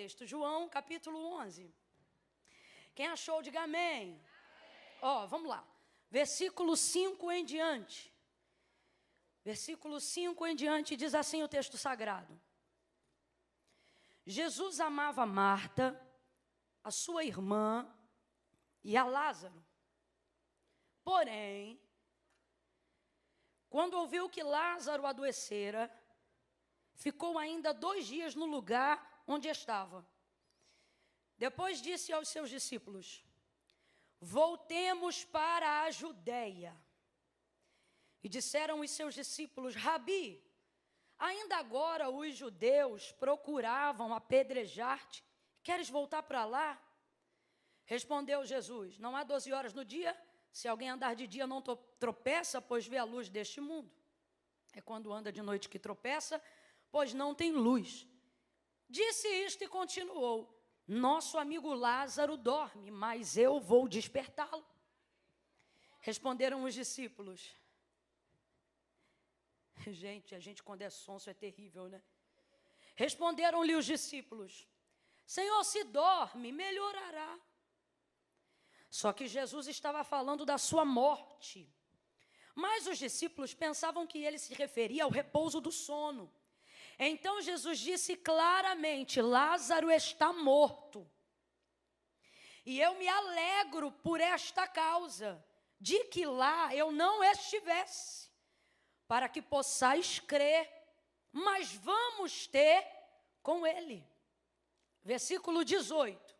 texto, João capítulo 11. Quem achou, diga amém. Ó, vamos lá. Versículo 5 em diante. Versículo 5 em diante diz assim o texto sagrado. Jesus amava Marta, a sua irmã e a Lázaro. Porém, quando ouviu que Lázaro adoecera, ficou ainda 2 dias no lugar onde estava. Depois disse aos seus discípulos: voltemos para a Judéia. E disseram os seus discípulos: Rabi, ainda agora os judeus procuravam apedrejar-te. Queres voltar para lá? Respondeu Jesus: não há 12 horas no dia? Se alguém andar de dia não tropeça, pois vê a luz deste mundo. É quando anda de noite que tropeça, pois não tem luz. Disse isto e continuou: nosso amigo Lázaro dorme, mas eu vou despertá-lo. Responderam os discípulos. Gente, a gente quando é sonso é terrível, né? Responderam-lhe os discípulos: Senhor, se dorme, melhorará. Só que Jesus estava falando da sua morte. Mas os discípulos pensavam que ele se referia ao repouso do sono. Então Jesus disse claramente: Lázaro está morto. E eu me alegro por esta causa, de que lá eu não estivesse, para que possais crer, mas vamos ter com ele. Versículo 18.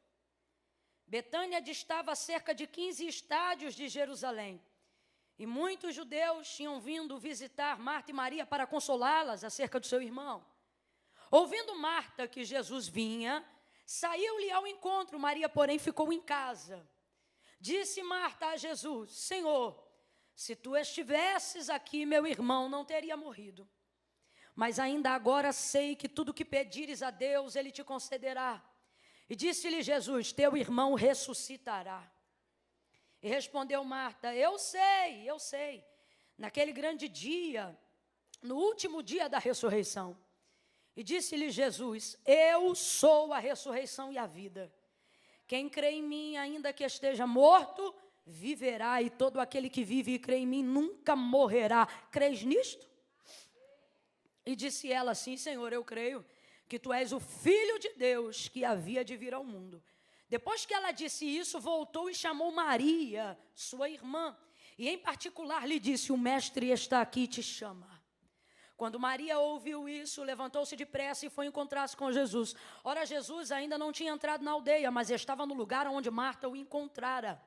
Betânia distava a cerca de 15 estádios de Jerusalém. E muitos judeus tinham vindo visitar Marta e Maria para consolá-las acerca do seu irmão. Ouvindo Marta que Jesus vinha, saiu-lhe ao encontro. Maria, porém, ficou em casa. Disse Marta a Jesus: Senhor, se tu estivesses aqui, meu irmão não teria morrido. Mas ainda agora sei que tudo que pedires a Deus, Ele te concederá. E disse-lhe Jesus: teu irmão ressuscitará. E respondeu Marta: eu sei. Naquele grande dia, no último dia da ressurreição. E disse-lhe Jesus: eu sou a ressurreição e a vida. Quem crê em mim, ainda que esteja morto, viverá. E todo aquele que vive e crê em mim nunca morrerá. Crês nisto? E disse ela: sim, Senhor, eu creio que tu és o Filho de Deus que havia de vir ao mundo. Depois que ela disse isso, voltou e chamou Maria, sua irmã, e em particular lhe disse: o mestre está aqui e te chama. Quando Maria ouviu isso, levantou-se depressa e foi encontrar-se com Jesus. Ora, Jesus ainda não tinha entrado na aldeia, mas estava no lugar onde Marta o encontrara.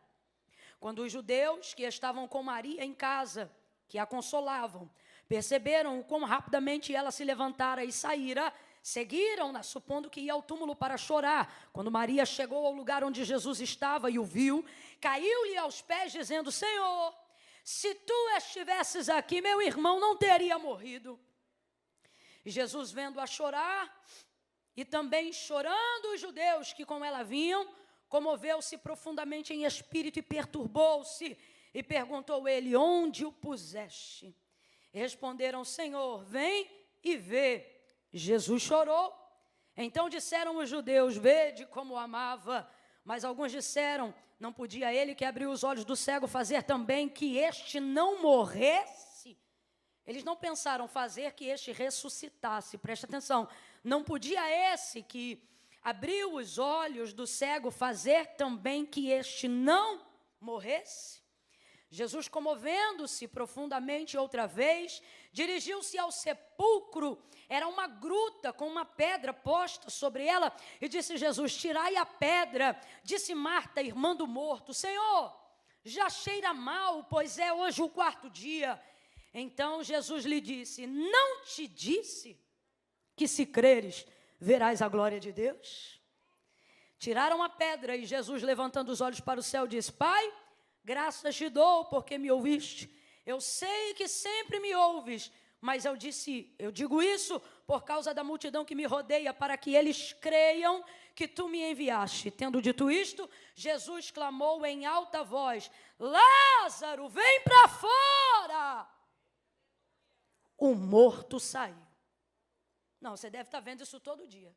Quando os judeus que estavam com Maria em casa, que a consolavam, perceberam como rapidamente ela se levantara e saíra, seguiram-na, supondo que ia ao túmulo para chorar. Quando Maria chegou ao lugar onde Jesus estava e o viu, caiu-lhe aos pés, dizendo: Senhor, se tu estivesses aqui, meu irmão não teria morrido. E Jesus, vendo-a chorar, e também chorando os judeus que com ela vinham, comoveu-se profundamente em espírito e perturbou-se, e perguntou ele: onde o puseste? E responderam: Senhor, vem e vê. Jesus chorou. Então disseram os judeus: vede como o amava. Mas alguns disseram: não podia ele que abriu os olhos do cego fazer também que este não morresse? Eles não pensaram fazer que este ressuscitasse. Preste atenção. Não podia esse que abriu os olhos do cego fazer também que este não morresse? Jesus, comovendo-se profundamente outra vez, dirigiu-se ao sepulcro. Era uma gruta com uma pedra posta sobre ela. E disse Jesus: tirai a pedra. Disse Marta, irmã do morto: Senhor, já cheira mal, pois é hoje o 4º dia. Então Jesus lhe disse: não te disse que se creres, verás a glória de Deus? Tiraram a pedra e Jesus, levantando os olhos para o céu, disse: Pai, graças te dou porque me ouviste. Eu sei que sempre me ouves, mas eu digo isso por causa da multidão que me rodeia, para que eles creiam que tu me enviaste. Tendo dito isto, Jesus clamou em alta voz: Lázaro, vem para fora. O morto saiu. Não, você deve estar vendo isso todo dia.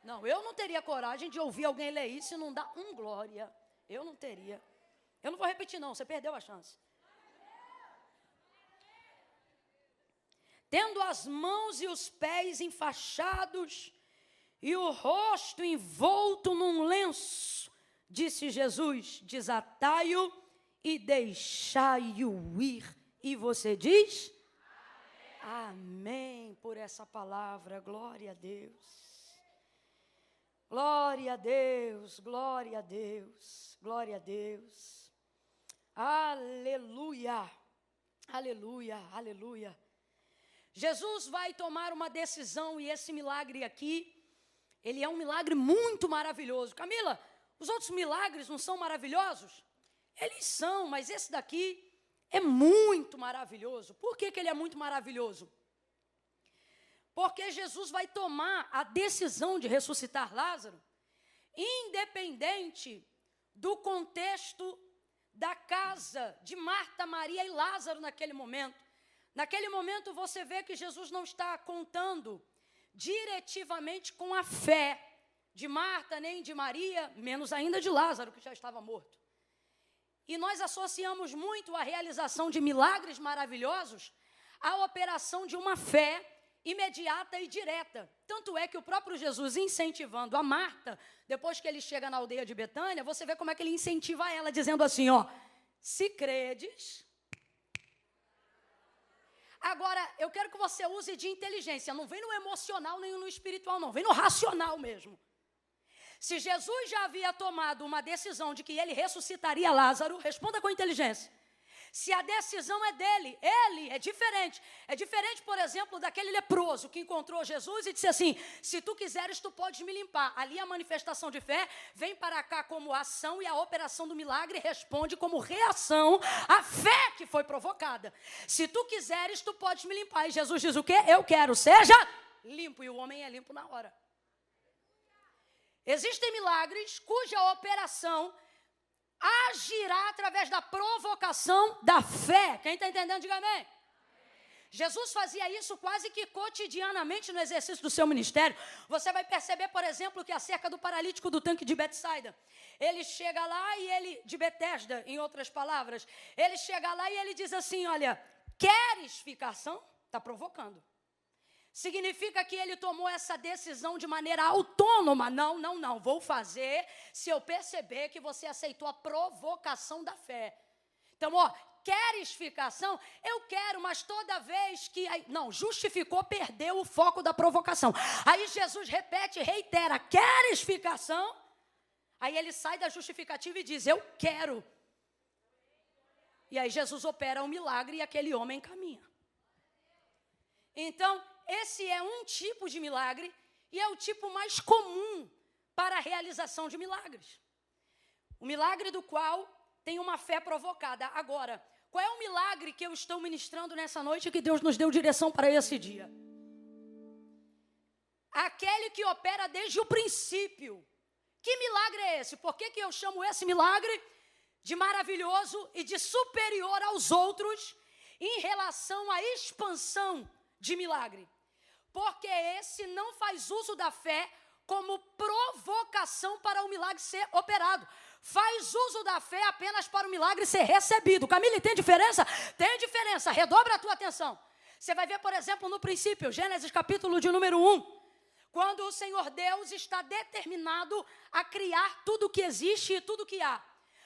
Não, eu não teria coragem de ouvir alguém ler isso e não dar glória. Eu não teria. Eu não vou repetir não, você perdeu a chance. Tendo as mãos e os pés enfaixados e o rosto envolto num lenço, disse Jesus, desatai-o e deixai-o ir. E você diz? Amém por essa palavra, glória a Deus. Glória a Deus, glória a Deus, glória a Deus. Aleluia, aleluia, aleluia. Jesus vai tomar uma decisão e esse milagre aqui, ele é um milagre muito maravilhoso. Camila, os outros milagres não são maravilhosos? Eles são, mas esse daqui é muito maravilhoso. Por que ele é muito maravilhoso? Porque Jesus vai tomar a decisão de ressuscitar Lázaro, independente do contexto da casa de Marta, Maria e Lázaro naquele momento. Naquele momento você vê que Jesus não está contando diretivamente com a fé de Marta, nem de Maria, menos ainda de Lázaro, que já estava morto. E nós associamos muito a realização de milagres maravilhosos à operação de uma fé imediata e direta. Tanto é que o próprio Jesus, incentivando a Marta, depois que ele chega na aldeia de Betânia, você vê como é que ele incentiva ela, dizendo assim, ó, se credes. Agora, eu quero que você use de inteligência, não vem no emocional nem no espiritual não, vem no racional mesmo. Se Jesus já havia tomado uma decisão de que ele ressuscitaria Lázaro, responda com inteligência. Se a decisão é dele, ele é diferente. É diferente, por exemplo, daquele leproso que encontrou Jesus e disse assim, se tu quiseres, tu podes me limpar. Ali a manifestação de fé vem para cá como ação e a operação do milagre responde como reação à fé que foi provocada. Se tu quiseres, tu podes me limpar. E Jesus diz o quê? Eu quero, seja limpo. E o homem é limpo na hora. Existem milagres cuja operação agirá através da provocação da fé. Quem está entendendo, diga amém. Jesus fazia isso quase que cotidianamente no exercício do seu ministério. Você vai perceber, por exemplo, que acerca do paralítico do tanque de Betsaida, ele chega lá e ele, de Betesda, em outras palavras, ele chega lá e ele diz assim, olha, queres ficação? Está provocando. Significa que ele tomou essa decisão de maneira autônoma. Não, vou fazer se eu perceber que você aceitou a provocação da fé. Então, ó, queres ficação? Eu quero, mas toda vez que... Não, justificou, perdeu o foco da provocação. Aí Jesus repete, reitera, queres ficação? Aí ele sai da justificativa e diz, eu quero. E aí Jesus opera um milagre e aquele homem caminha. Então, esse é um tipo de milagre e é o tipo mais comum para a realização de milagres. O milagre do qual tem uma fé provocada. Agora, qual é o milagre que eu estou ministrando nessa noite que Deus nos deu direção para esse dia? Aquele que opera desde o princípio. Que milagre é esse? Por que eu chamo esse milagre de maravilhoso e de superior aos outros em relação à expansão de milagre? Porque esse não faz uso da fé como provocação para o milagre ser operado. Faz uso da fé apenas para o milagre ser recebido. Camila, tem diferença? Tem diferença. Redobra a tua atenção. Você vai ver, por exemplo, no princípio, Gênesis capítulo de número 1, quando o Senhor Deus está determinado a criar tudo que existe e tudo que há.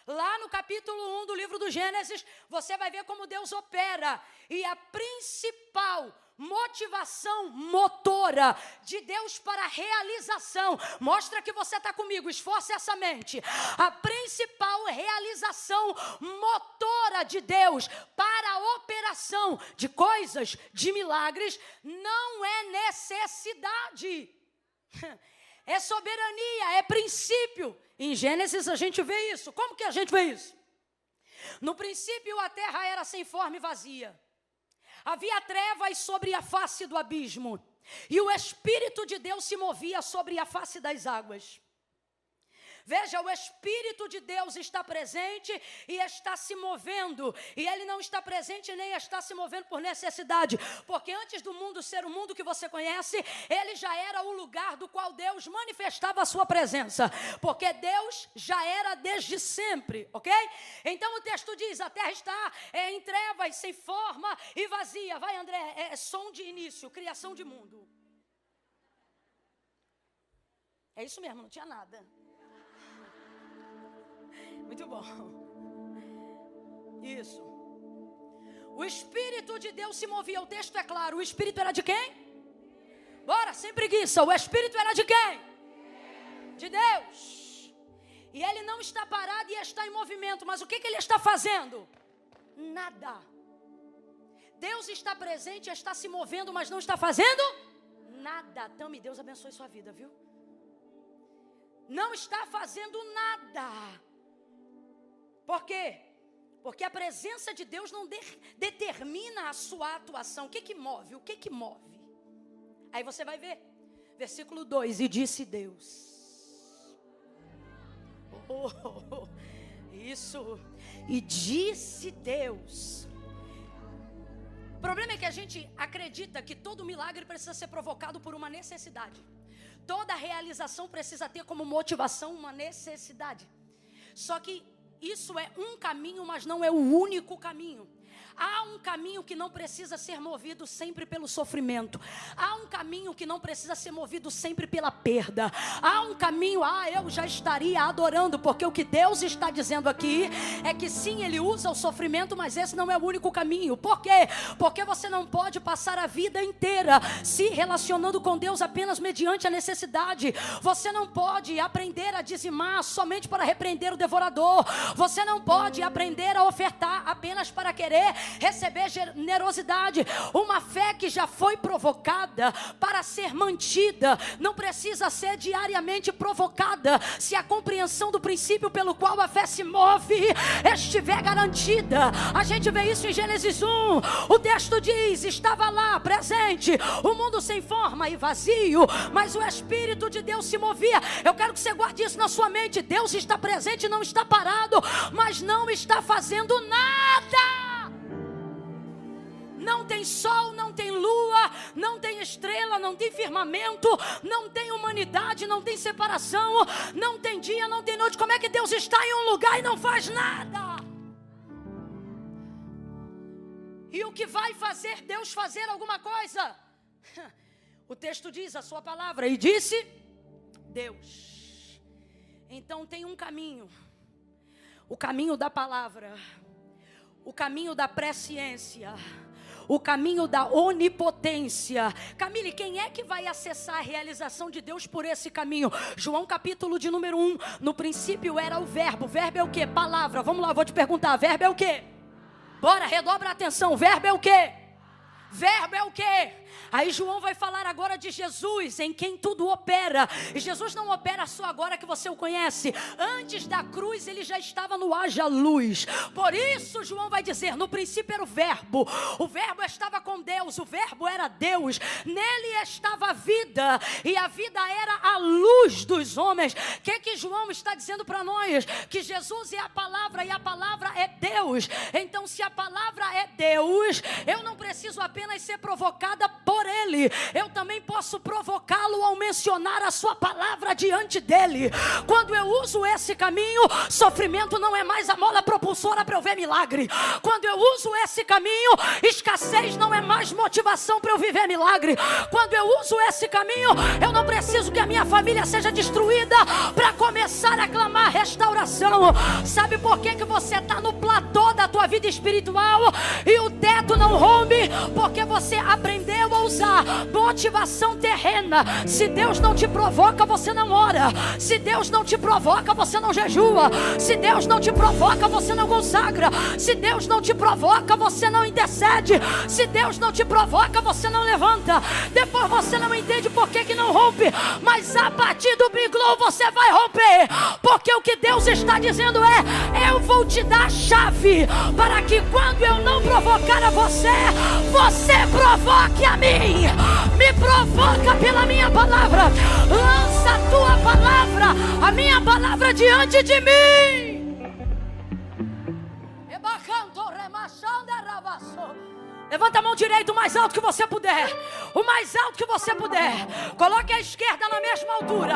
Lá no capítulo 1 do livro do Gênesis, você vai ver como Deus opera. E a principal motivação motora de Deus para a realização, mostra que você está comigo, esforce essa mente. A principal realização motora de Deus para a operação de coisas, de milagres, não é necessidade. É soberania, é princípio. Em Gênesis a gente vê isso. Como que a gente vê isso? No princípio a terra era sem forma e vazia. Havia trevas sobre a face do abismo. E o Espírito de Deus se movia sobre a face das águas. Veja, o Espírito de Deus está presente e está se movendo. E Ele não está presente nem está se movendo por necessidade. Porque antes do mundo ser o mundo que você conhece, Ele já era o lugar do qual Deus manifestava a sua presença. Porque Deus já era desde sempre, ok? Então o texto diz, a terra está em trevas, sem forma e vazia. Vai, André, é som de início, criação de mundo. É isso mesmo, não tinha nada. Muito bom. Isso. O Espírito de Deus se movia. O texto é claro. O Espírito era de quem? Bora, sem preguiça. O Espírito era de quem? De Deus. E Ele não está parado e está em movimento. Mas o que Ele está fazendo? Nada. Deus está presente, está se movendo, mas não está fazendo nada. Tami, Deus abençoe sua vida, viu? Não está fazendo nada. Por quê? Porque a presença de Deus não determina a sua atuação. O que move? O que move? Aí você vai ver. Versículo 2. E disse Deus. Isso. E disse Deus. O problema é que a gente acredita que todo milagre precisa ser provocado por uma necessidade. Toda realização precisa ter como motivação uma necessidade. Só que isso é um caminho, mas não é o único caminho. Há um caminho que não precisa ser movido sempre pelo sofrimento. Há um caminho que não precisa ser movido sempre pela perda. Há um caminho, eu já estaria adorando, porque o que Deus está dizendo aqui é que sim, Ele usa o sofrimento, mas esse não é o único caminho. Por quê? Porque você não pode passar a vida inteira se relacionando com Deus apenas mediante a necessidade. Você não pode aprender a dizimar somente para repreender o devorador. Você não pode aprender a ofertar apenas para querer receber generosidade. Uma fé que já foi provocada para ser mantida não precisa ser diariamente provocada se a compreensão do princípio pelo qual a fé se move estiver garantida. A gente vê isso em Gênesis 1. O texto diz, estava lá presente o mundo sem forma e vazio, mas o Espírito de Deus se movia. Eu quero que você guarde isso na sua mente. Deus está presente, não está parado, mas não está fazendo nada. Não tem sol, não tem lua, não tem estrela, não tem firmamento, não tem humanidade, não tem separação, não tem dia, não tem noite. Como é que Deus está em um lugar e não faz nada? E o que vai fazer Deus fazer alguma coisa? O texto diz, a sua palavra, e disse Deus. Então tem um caminho, o caminho da palavra, o caminho da presciência, o caminho da onipotência. Camille, quem é que vai acessar a realização de Deus por esse caminho? João capítulo de número 1. No princípio era o verbo. Verbo é o quê? Palavra. Vamos lá, vou te perguntar. Verbo é o quê? Bora, redobra a atenção. Verbo é o quê? Verbo é o quê? Aí João vai falar agora de Jesus, em quem tudo opera. E Jesus não opera só agora que você o conhece. Antes da cruz ele já estava no haja luz. Por isso João vai dizer, no princípio era o verbo estava com Deus, o verbo era Deus, nele estava a vida, e a vida era a luz dos homens. O que João está dizendo para nós? Que Jesus é a palavra e a palavra é Deus. Então se a palavra é Deus, eu não preciso apenas ser provocada por Ele, eu também posso provocá-lo ao mencionar a sua palavra diante dele. Quando eu uso esse caminho, sofrimento não é mais a mola propulsora para eu ver milagre. Quando eu uso esse caminho, escassez não é mais motivação para eu viver milagre. Quando eu uso esse caminho, eu não preciso que a minha família seja destruída para começar a clamar restauração. Sabe por que você está no platô da tua vida espiritual e o teto não rompe? Porque você aprendeu a usar motivação terrena. Se Deus não te provoca, você não ora. Se Deus não te provoca, você não jejua. Se Deus não te provoca, você não consagra. Se Deus não te provoca, você não intercede. Se Deus não te provoca, você não levanta. Depois você não entende por que não rompe, mas a partir do Big Glow você vai romper. Porque o que Deus está dizendo é: eu vou te dar a chave para que quando eu não provocar a você, você provoque a mim. Me provoca pela minha palavra. Lança a tua palavra. A minha palavra passa diante de mim. Levanta a mão direita o mais alto que você puder. O mais alto que você puder. Coloque a esquerda na mesma altura.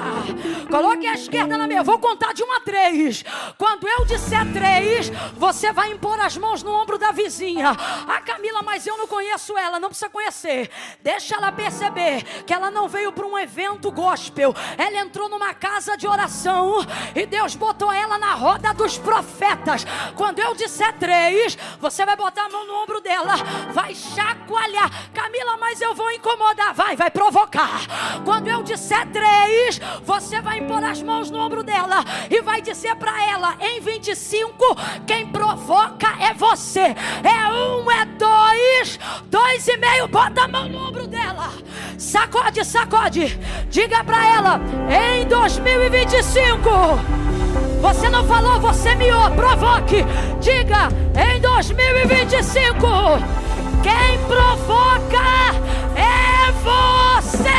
Coloque a esquerda na mesma. Eu vou contar de 1 a 3. Quando eu disser 3, você vai impor as mãos no ombro da vizinha. Ah, Camila, mas eu não conheço ela. Não precisa conhecer. Deixa ela perceber que ela não veio para um evento gospel. Ela entrou numa casa de oração e Deus botou ela na roda dos profetas. Quando eu disser 3, você vai botar a mão no ombro dela. Vai chacoalhar. Camila, mas eu vou incomodar. Vai provocar. Quando eu disser 3, você vai impor as mãos no ombro dela e vai dizer para ela, em 25, quem provoca é você. É 1, é 2, 2,5. Bota a mão no ombro dela. Sacode, sacode. Diga para ela, em 2025. Você não falou, você miou. Provoque. Diga, em 2025. Quem provoca é você.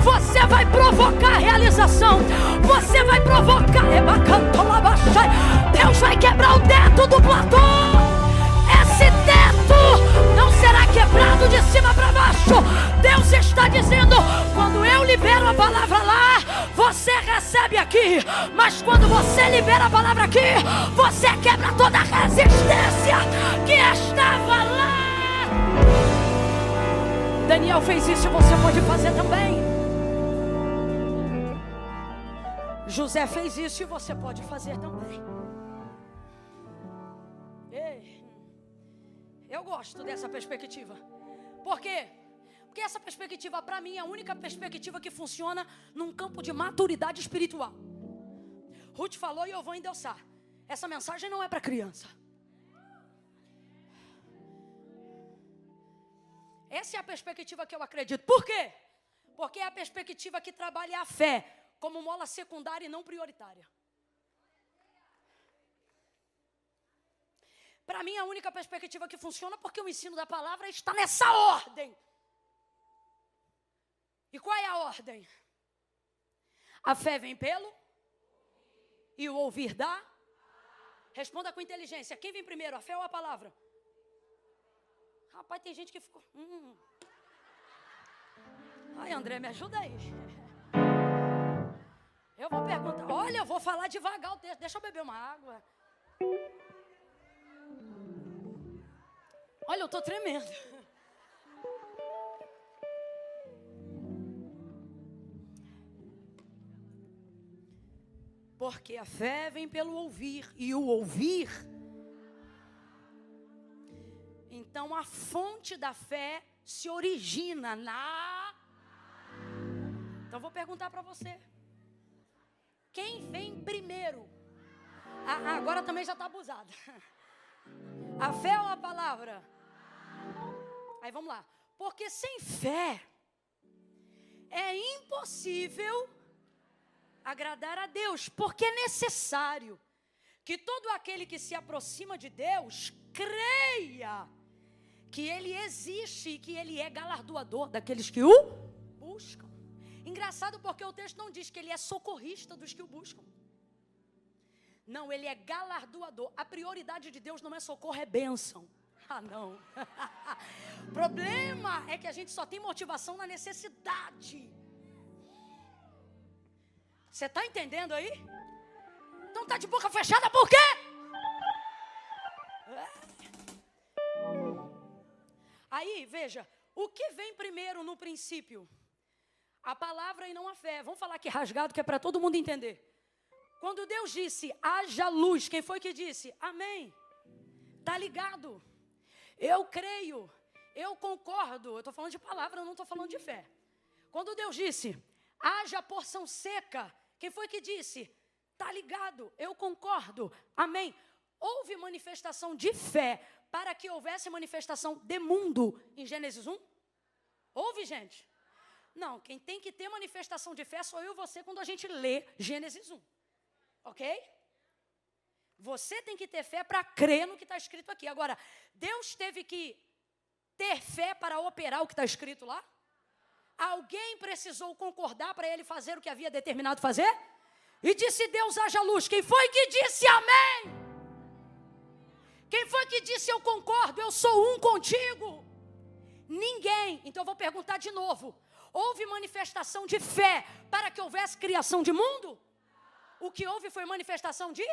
Você vai provocar a realização. Você vai provocar. Deus vai quebrar o teto do platô. Esse teto não será quebrado de cima para baixo. Deus está dizendo, quando eu libero a palavra lá, você recebe aqui. Mas quando você libera a palavra aqui, você quebra toda a resistência que estava lá. Daniel fez isso e você pode fazer também. José fez isso e você pode fazer também. Eu gosto dessa perspectiva. Por quê? Porque essa perspectiva, para mim, é a única perspectiva que funciona num campo de maturidade espiritual. Ruth falou e eu vou endossar. Essa mensagem não é para criança. Essa é a perspectiva que eu acredito. Por quê? Porque é a perspectiva que trabalha a fé como mola secundária e não prioritária. Para mim, a única perspectiva que funciona porque o ensino da palavra está nessa ordem. E qual é a ordem? A fé vem pelo e o ouvir dá. Responda com inteligência. Quem vem primeiro, a fé ou a palavra? Rapaz, tem gente que ficou... Ai, André, me ajuda aí. Eu vou perguntar. Olha, eu vou falar devagar o texto. Deixa eu beber uma água. Olha, eu estou tremendo. Porque a fé vem pelo ouvir. E o ouvir... Então, a fonte da fé se origina na... Então, vou perguntar para você. Quem vem primeiro? Agora também já está abusada. A fé ou a palavra? Aí, vamos lá. Porque sem fé é impossível agradar a Deus. Porque é necessário que todo aquele que se aproxima de Deus creia que Ele existe e que Ele é galardoador daqueles que o buscam. Engraçado porque o texto não diz que Ele é socorrista dos que o buscam. Não, Ele é galardoador. A prioridade de Deus não é socorro, é bênção. Ah, não. O problema é que a gente só tem motivação na necessidade. Você está entendendo aí? Então está de boca fechada por quê? Aí, veja, o que vem primeiro no princípio? A palavra e não a fé. Vamos falar aqui rasgado, que é para todo mundo entender. Quando Deus disse, haja luz, quem foi que disse? Amém. Está ligado? Eu creio, eu concordo. Eu estou falando de palavra, eu não estou falando de fé. Quando Deus disse, haja porção seca, quem foi que disse? Está ligado, eu concordo. Amém. Houve manifestação de fé para que houvesse manifestação de mundo em Gênesis 1? Houve, gente? Não, quem tem que ter manifestação de fé sou eu e você quando a gente lê Gênesis 1. Ok? Você tem que ter fé para crer no que está escrito aqui. Agora, Deus teve que ter fé para operar o que está escrito lá? Alguém precisou concordar para ele fazer o que havia determinado fazer? E disse Deus, haja luz. Quem foi que disse amém? Quem foi que disse eu concordo, eu sou um contigo? Ninguém. Então eu vou perguntar de novo. Houve manifestação de fé para que houvesse criação de mundo? O que houve foi manifestação de...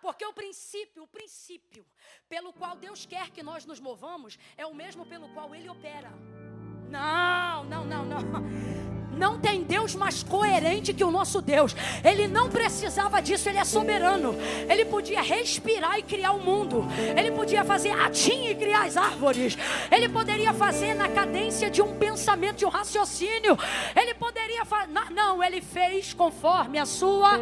Porque o princípio pelo qual Deus quer que nós nos movamos é o mesmo pelo qual Ele opera. Não. Não tem Deus mais coerente que o nosso Deus. Ele não precisava disso, Ele é soberano. Ele podia respirar e criar o mundo. Ele podia fazer atim e criar as árvores. Ele poderia fazer na cadência de um pensamento, de um raciocínio. Ele poderia fazer... Não, Ele fez conforme a sua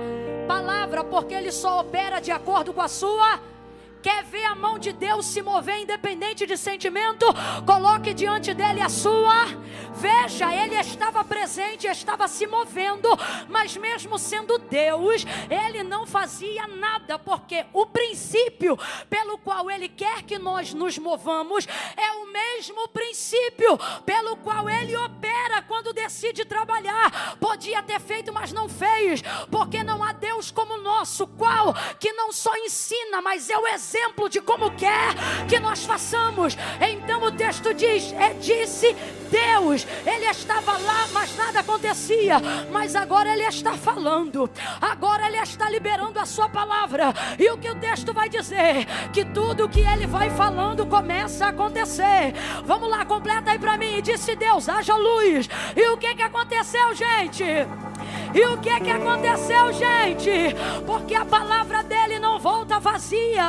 palavra, porque Ele só opera de acordo com a sua... Quer ver a mão de Deus se mover independente de sentimento? Coloque diante dele a sua. Veja, ele estava presente, estava se movendo, mas mesmo sendo Deus, ele não fazia nada, porque o princípio pelo qual ele quer que nós nos movamos é o mesmo princípio pelo qual ele opera quando decide trabalhar. Podia ter feito, mas não fez, porque não há Deus como o nosso, qual que não só ensina, mas é o exemplo de como quer que nós façamos. Então o texto diz, disse Deus, ele estava lá, mas nada acontecia, mas agora ele está falando, agora ele está liberando a sua palavra, e o que o texto vai dizer? Que tudo que ele vai falando começa a acontecer. Vamos lá, completa aí para mim. E disse Deus, haja luz. E o que aconteceu, gente? E o que aconteceu, gente? Porque a palavra dele não volta vazia,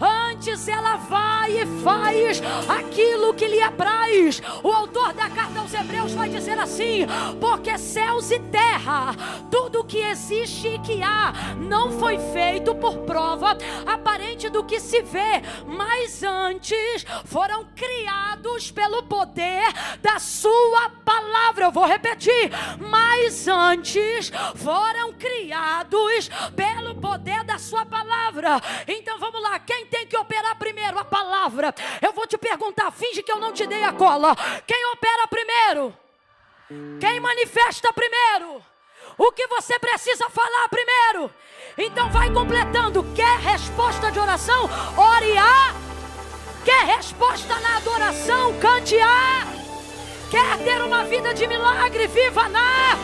antes ela vai e faz aquilo que lhe apraz. O autor da carta aos Hebreus vai dizer assim: porque céus e terra, tudo que existe e que há, não foi feito por prova aparente do que se vê, mas antes foram criados pelo poder da sua palavra. Eu vou repetir, mas antes foram criados pelo poder da sua palavra. Então vamos lá, quem tem que operar primeiro? A palavra. Eu vou te perguntar, finge que eu não te dei a cola. Quem opera primeiro? Quem manifesta primeiro? O que você precisa falar primeiro? Então vai completando. Quer resposta de oração? Ore a. Quer resposta na adoração? Cante a. Quer ter uma vida de milagre? Viva na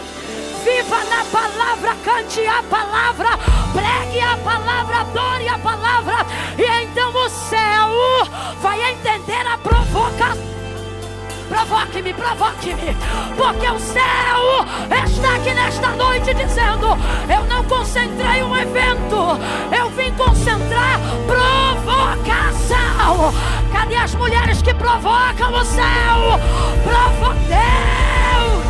palavra, cante a palavra, pregue a palavra, adore a palavra, e então o céu vai entender a provocação. Provoque-me, porque o céu está aqui nesta noite dizendo: eu não concentrei um evento, eu vim concentrar provocação. Cadê as mulheres que provocam o céu? Deus!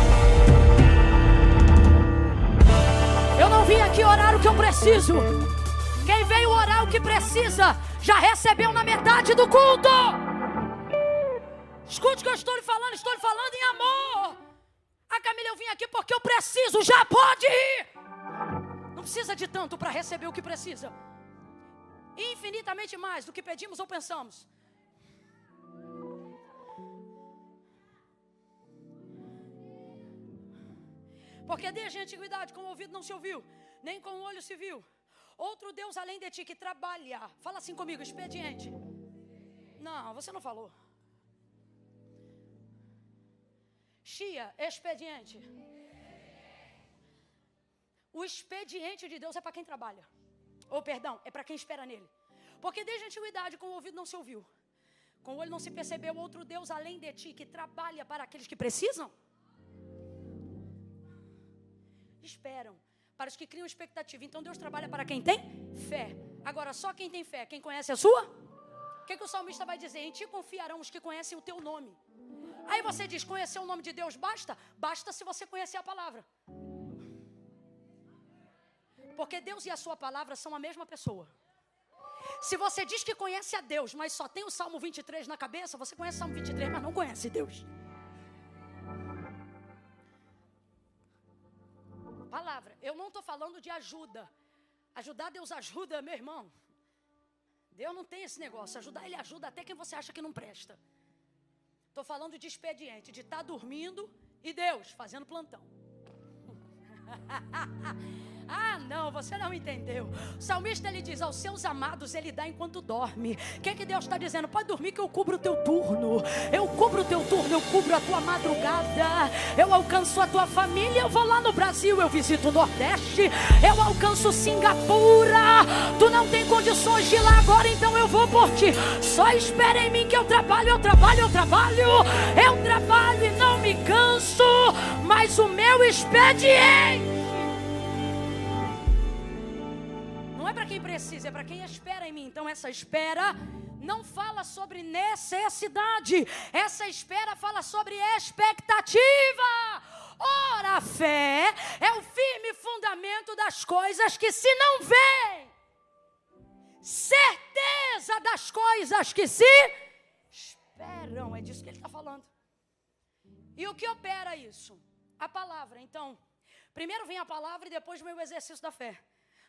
Eu não vim aqui orar o que eu preciso. Quem veio orar o que precisa já recebeu na metade do culto. Escute o que eu estou lhe falando em amor. A Camila, eu vim aqui porque eu preciso, já pode ir. Não precisa de tanto para receber o que precisa. Infinitamente mais do que pedimos ou pensamos. Porque desde a antiguidade com o ouvido não se ouviu, nem com o olho se viu outro Deus além de ti que trabalha. Fala assim comigo, expediente. Não, você não falou. Chia, expediente. O expediente de Deus é para quem trabalha. Ou perdão, é para quem espera nele. Porque desde a antiguidade com o ouvido não se ouviu, com o olho não se percebeu outro Deus além de ti que trabalha para aqueles que precisam. Esperam, para os que criam expectativa. Então Deus trabalha para quem tem fé. Agora, só quem tem fé, quem conhece a sua? O que o salmista vai dizer? Em ti confiarão os que conhecem o teu nome. Aí você diz, conhecer o nome de Deus basta? Basta se você conhecer a palavra. Porque Deus e a sua palavra são a mesma pessoa. Se você diz que conhece a Deus, mas só tem o Salmo 23 na cabeça, você conhece o Salmo 23, mas não conhece Deus. Palavra, eu não estou falando de ajuda. Ajudar, Deus ajuda, meu irmão. Deus não tem esse negócio. Ajudar, Ele ajuda até quem você acha que não presta. Estou falando de expediente, de estar dormindo e Deus fazendo plantão. não, você não entendeu. O salmista, ele diz, aos seus amados ele dá enquanto dorme. O que Deus está dizendo? Pode dormir que eu cubro o teu turno. Eu cubro o teu turno, eu cubro a tua madrugada. Eu alcanço a tua família, eu vou lá no Brasil, eu visito o Nordeste. Eu alcanço Singapura. Tu não tem condições de ir lá agora, então eu vou por ti. Só espera em mim que eu trabalho, eu trabalho, eu trabalho. Eu trabalho e não me canso, mas o meu expediente não é para quem precisa, é para quem espera em mim. Então essa espera não fala sobre necessidade, essa espera fala sobre expectativa. Ora, a fé é o firme fundamento das coisas que se não veem, certeza das coisas que se esperam. É disso que ele está falando. E o que opera isso? A palavra. Então, primeiro vem a palavra e depois vem o exercício da fé.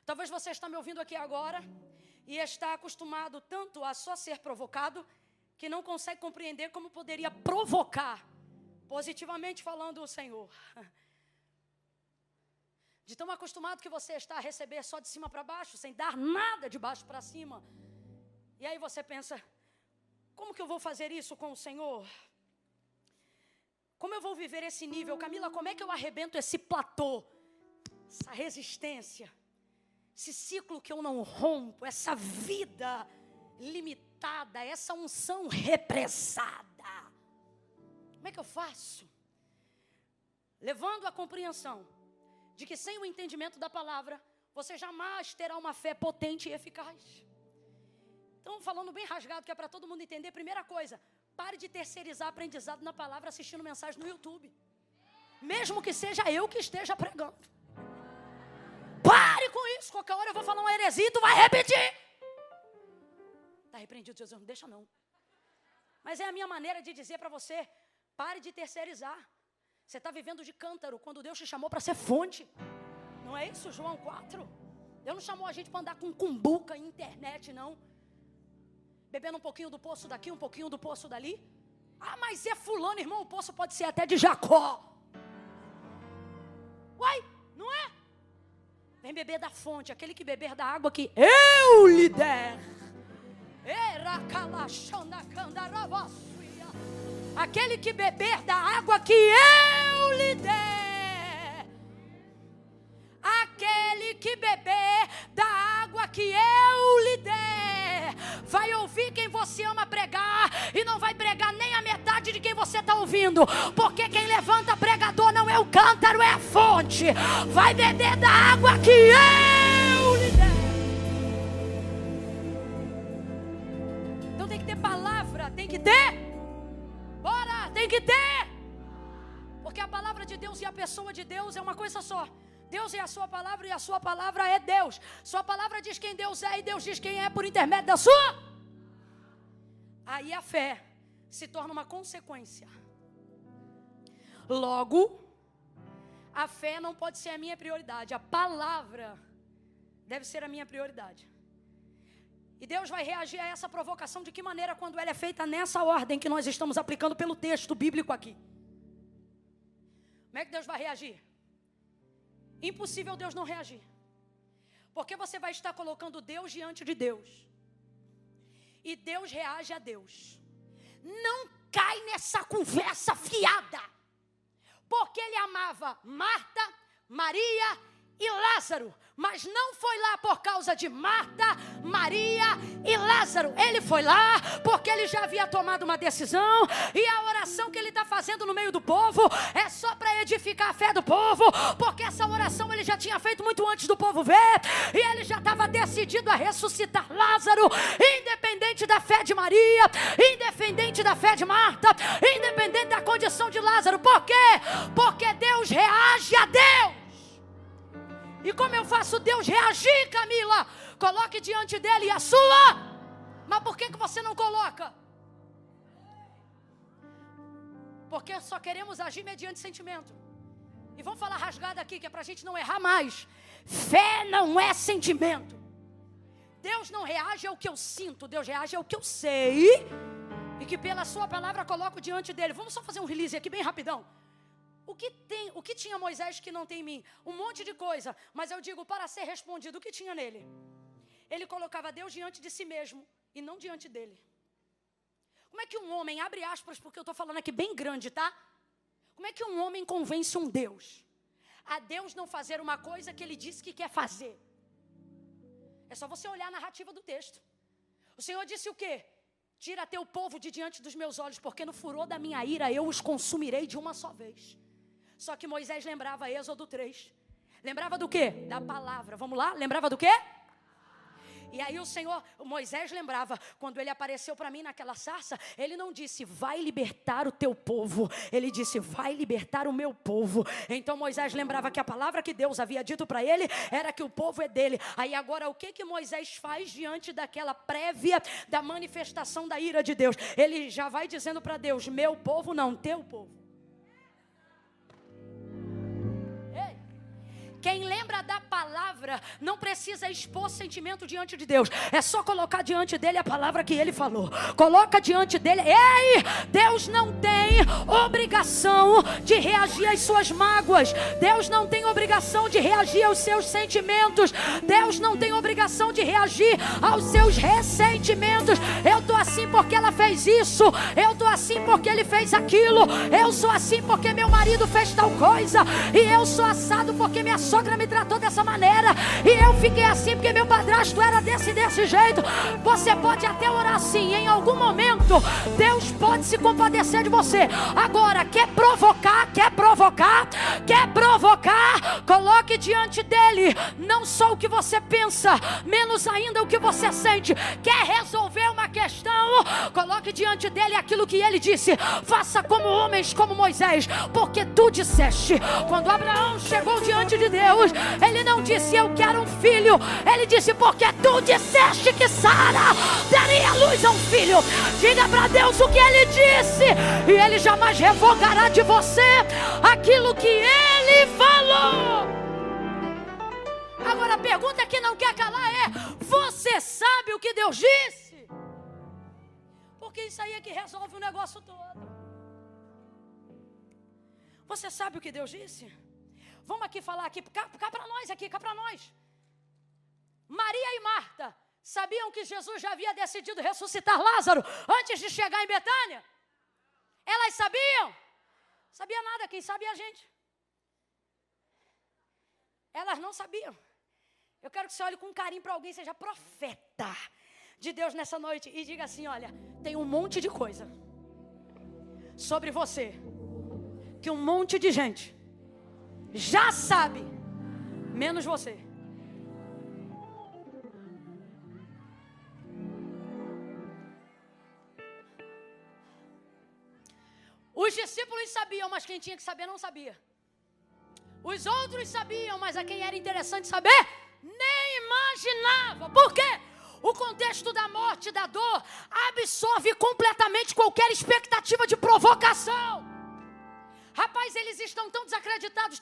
Talvez você está me ouvindo aqui agora e está acostumado tanto a só ser provocado que não consegue compreender como poderia provocar, positivamente falando, o Senhor. De tão acostumado que você está a receber só de cima para baixo, sem dar nada de baixo para cima. E aí você pensa, como que eu vou fazer isso com o Senhor? Como eu vou viver esse nível? Camila, como é que eu arrebento esse platô? Essa resistência, esse ciclo que eu não rompo, essa vida limitada, essa unção represada. Como é que eu faço? Levando a compreensão de que sem o entendimento da palavra, você jamais terá uma fé potente e eficaz. Então, falando bem rasgado, que é para todo mundo entender, primeira coisa, pare de terceirizar aprendizado na palavra assistindo mensagem no YouTube. Mesmo que seja eu que esteja pregando. Pare com isso, qualquer hora eu vou falar uma heresia e tu vai repetir. Está repreendido, Jesus, não deixa não. Mas é a minha maneira de dizer para você, pare de terceirizar. Você está vivendo de cântaro quando Deus te chamou para ser fonte. Não é isso, João 4? Deus não chamou a gente para andar com cumbuca e internet, não. Bebendo um pouquinho do poço daqui, um pouquinho do poço dali. Ah, mas é fulano, irmão, o poço pode ser até de Jacó. Uai, não é? Vem beber da fonte, aquele que beber da água que eu lhe der. Aquele que beber da água que eu lhe der. Aquele que beber da água que eu lhe der, vai ouvir quem você ama pregar e não vai pregar nem a metade de quem você está ouvindo, porque quem levanta pregador não é o cântaro, é a fonte. Vai beber da água que eu lhe der. Então tem que ter palavra, tem que ter. Bora, tem que ter. Porque a palavra de Deus e a pessoa de Deus é uma coisa só. Deus é a sua palavra e a sua palavra é Deus. Sua palavra diz quem Deus é e Deus diz quem é por intermédio da sua. Aí a fé se torna uma consequência. Logo, a fé não pode ser a minha prioridade. A palavra deve ser a minha prioridade. E Deus vai reagir a essa provocação de que maneira? Quando ela é feita nessa ordem que nós estamos aplicando pelo texto bíblico aqui. Como é que Deus vai reagir? Impossível Deus não reagir. Porque você vai estar colocando Deus diante de Deus. E Deus reage a Deus. Não cai nessa conversa fiada. Porque ele amava Marta, Maria e Lázaro. Mas não foi lá por causa de Marta, Maria e Lázaro. Ele foi lá porque ele já havia tomado uma decisão. E a oração que ele está fazendo no meio do povo é só para edificar a fé do povo. Porque essa oração ele já tinha feito muito antes do povo ver. E ele já estava decidido a ressuscitar Lázaro. Independente da fé de Maria, independente da fé de Marta, independente da condição de Lázaro. Por quê? Porque Deus reage a Deus. E como eu faço Deus reagir, Camila? Coloque diante dele a sua. Mas por que você não coloca? Porque só queremos agir mediante sentimento. E vamos falar rasgado aqui, que é para a gente não errar mais. Fé não é sentimento. Deus não reage ao que eu sinto, Deus reage ao que eu sei. E que pela sua palavra coloco diante dele. Vamos só fazer um release aqui bem rapidão. O que tinha Moisés que não tem em mim? Um monte de coisa, mas eu digo, para ser respondido, o que tinha nele? Ele colocava Deus diante de si mesmo e não diante dele. Como é que um homem, abre aspas, porque eu estou falando aqui bem grande, tá? Como é que um homem convence um Deus a Deus não fazer uma coisa que ele disse que quer fazer? É só você olhar a narrativa do texto. O Senhor disse o quê? Tira teu povo de diante dos meus olhos, porque no furor da minha ira eu os consumirei de uma só vez. Só que Moisés lembrava Êxodo 3. Lembrava do quê? Da palavra. Vamos lá? Lembrava do quê? E aí Moisés lembrava, quando ele apareceu para mim naquela sarça, ele não disse, vai libertar o teu povo. Ele disse, vai libertar o meu povo. Então Moisés lembrava que a palavra que Deus havia dito para ele, era que o povo é dele. Aí agora o que Moisés faz diante daquela prévia da manifestação da ira de Deus? Ele já vai dizendo para Deus, meu povo não, teu povo. Quem lembra da palavra não precisa expor sentimento diante de Deus. É só colocar diante dele a palavra que ele falou. Coloca diante dele. Ei, Deus não tem obrigação de reagir às suas mágoas. Deus não tem obrigação de reagir aos seus sentimentos. Deus não tem obrigação de reagir aos seus ressentimentos. Eu estou assim porque ela fez isso. Eu estou assim porque ele fez aquilo. Eu sou assim porque meu marido fez tal coisa. E eu sou assado porque minha sogra me tratou dessa maneira, e eu fiquei assim porque meu padrasto era desse jeito. Você pode até orar assim, em algum momento Deus pode se compadecer de você. Agora, quer provocar, coloque diante dele não só o que você pensa, menos ainda o que você sente. Quer resolver uma questão, coloque diante dele aquilo que ele disse. Faça como homens, como Moisés, porque tu disseste. Quando Abraão chegou diante de Deus, ele não disse eu quero um filho, ele disse porque tu disseste que Sara daria luz a um filho. Diga para Deus o que ele disse, e ele jamais revogará de você aquilo que ele falou. Agora a pergunta que não quer calar é: você sabe o que Deus disse? Porque isso aí é que resolve o negócio todo. Você sabe o que Deus disse? Vamos aqui falar aqui, cá para nós. Maria e Marta sabiam que Jesus já havia decidido ressuscitar Lázaro antes de chegar em Betânia? Elas sabiam? Sabia nada, quem sabe é a gente. Elas não sabiam. Eu quero que você olhe com carinho para alguém, seja profeta de Deus nessa noite e diga assim: olha, tem um monte de coisa sobre você que um monte de gente já sabe, menos você. Os discípulos sabiam, mas quem tinha que saber não sabia. Os outros sabiam, mas a quem era interessante saber, nem imaginava. Por quê? O contexto da morte, da dor, absorve completamente qualquer expectativa de provocação. Rapaz, eles estão tão desacreditados,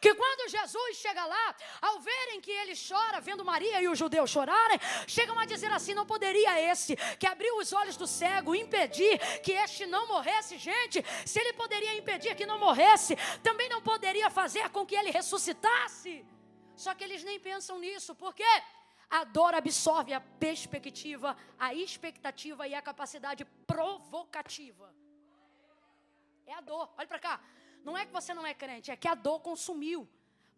que quando Jesus chega lá, ao verem que ele chora, vendo Maria e os judeus chorarem, chegam a dizer assim: não poderia esse, que abriu os olhos do cego, impedir que este não morresse? Gente, se ele poderia impedir que não morresse, também não poderia fazer com que ele ressuscitasse. Só que eles nem pensam nisso, por quê? A dor absorve a perspectiva, a expectativa e a capacidade provocativa. É a dor, olha para cá. Não é que você não é crente, é que a dor consumiu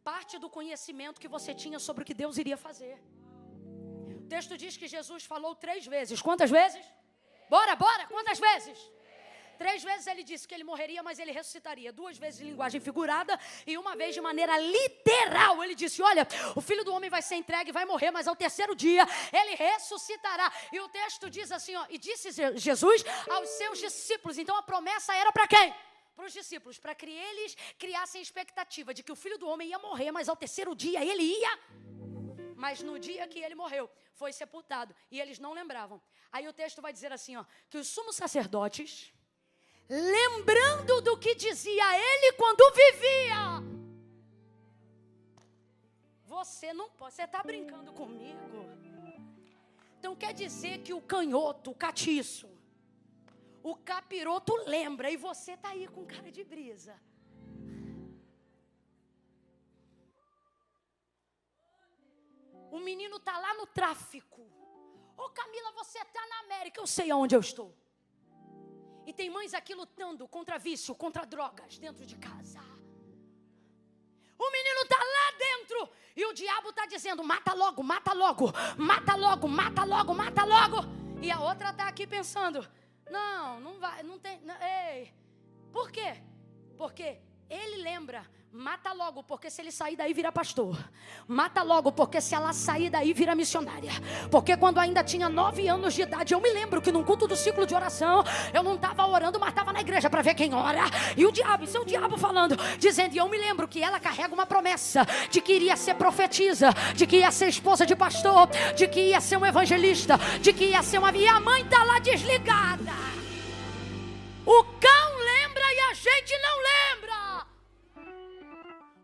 parte do conhecimento que você tinha sobre o que Deus iria fazer. O texto diz que Jesus falou 3 vezes. Quantas vezes? Bora, quantas vezes? 3 vezes ele disse que ele morreria, mas ele ressuscitaria. 2 vezes em linguagem figurada e 1 vez de maneira literal. Ele disse: olha, o Filho do Homem vai ser entregue, vai morrer, mas ao 3º dia ele ressuscitará. E o texto diz assim, ó: e disse Jesus aos seus discípulos. Então a promessa era para quem? Para os discípulos, para que eles criassem expectativa de que o Filho do Homem ia morrer, mas ao 3º dia ele ia. Mas no dia que ele morreu, foi sepultado. E eles não lembravam. Aí o texto vai dizer assim, ó, que os sumos sacerdotes, lembrando do que dizia ele quando vivia. Você não pode, você está brincando comigo? Então quer dizer que o canhoto, o catiço, o capiroto lembra, e você está aí com cara de brisa. O menino está lá no tráfico. Ô Camila, você está na América. Eu sei aonde eu estou. E tem mães aqui lutando contra vício, contra drogas dentro de casa. O menino está lá dentro. E o diabo está dizendo, mata logo, mata logo, mata logo, mata logo, mata logo. E a outra está aqui pensando, não vai, não tem, não, ei. Por quê? Porque ele lembra, mata logo, porque se ele sair daí vira pastor. Mata logo, porque se ela sair daí vira missionária. Porque quando ainda tinha 9 anos de idade, eu me lembro que num culto do ciclo de oração, eu não estava orando, mas estava na igreja para ver quem ora. E o diabo, seu diabo falando, dizendo, e eu me lembro que ela carrega uma promessa de que iria ser profetisa, de que ia ser esposa de pastor, de que ia ser um evangelista, de que ia ser uma... E a mãe está lá desligada. O cão lembra e a gente não lembra.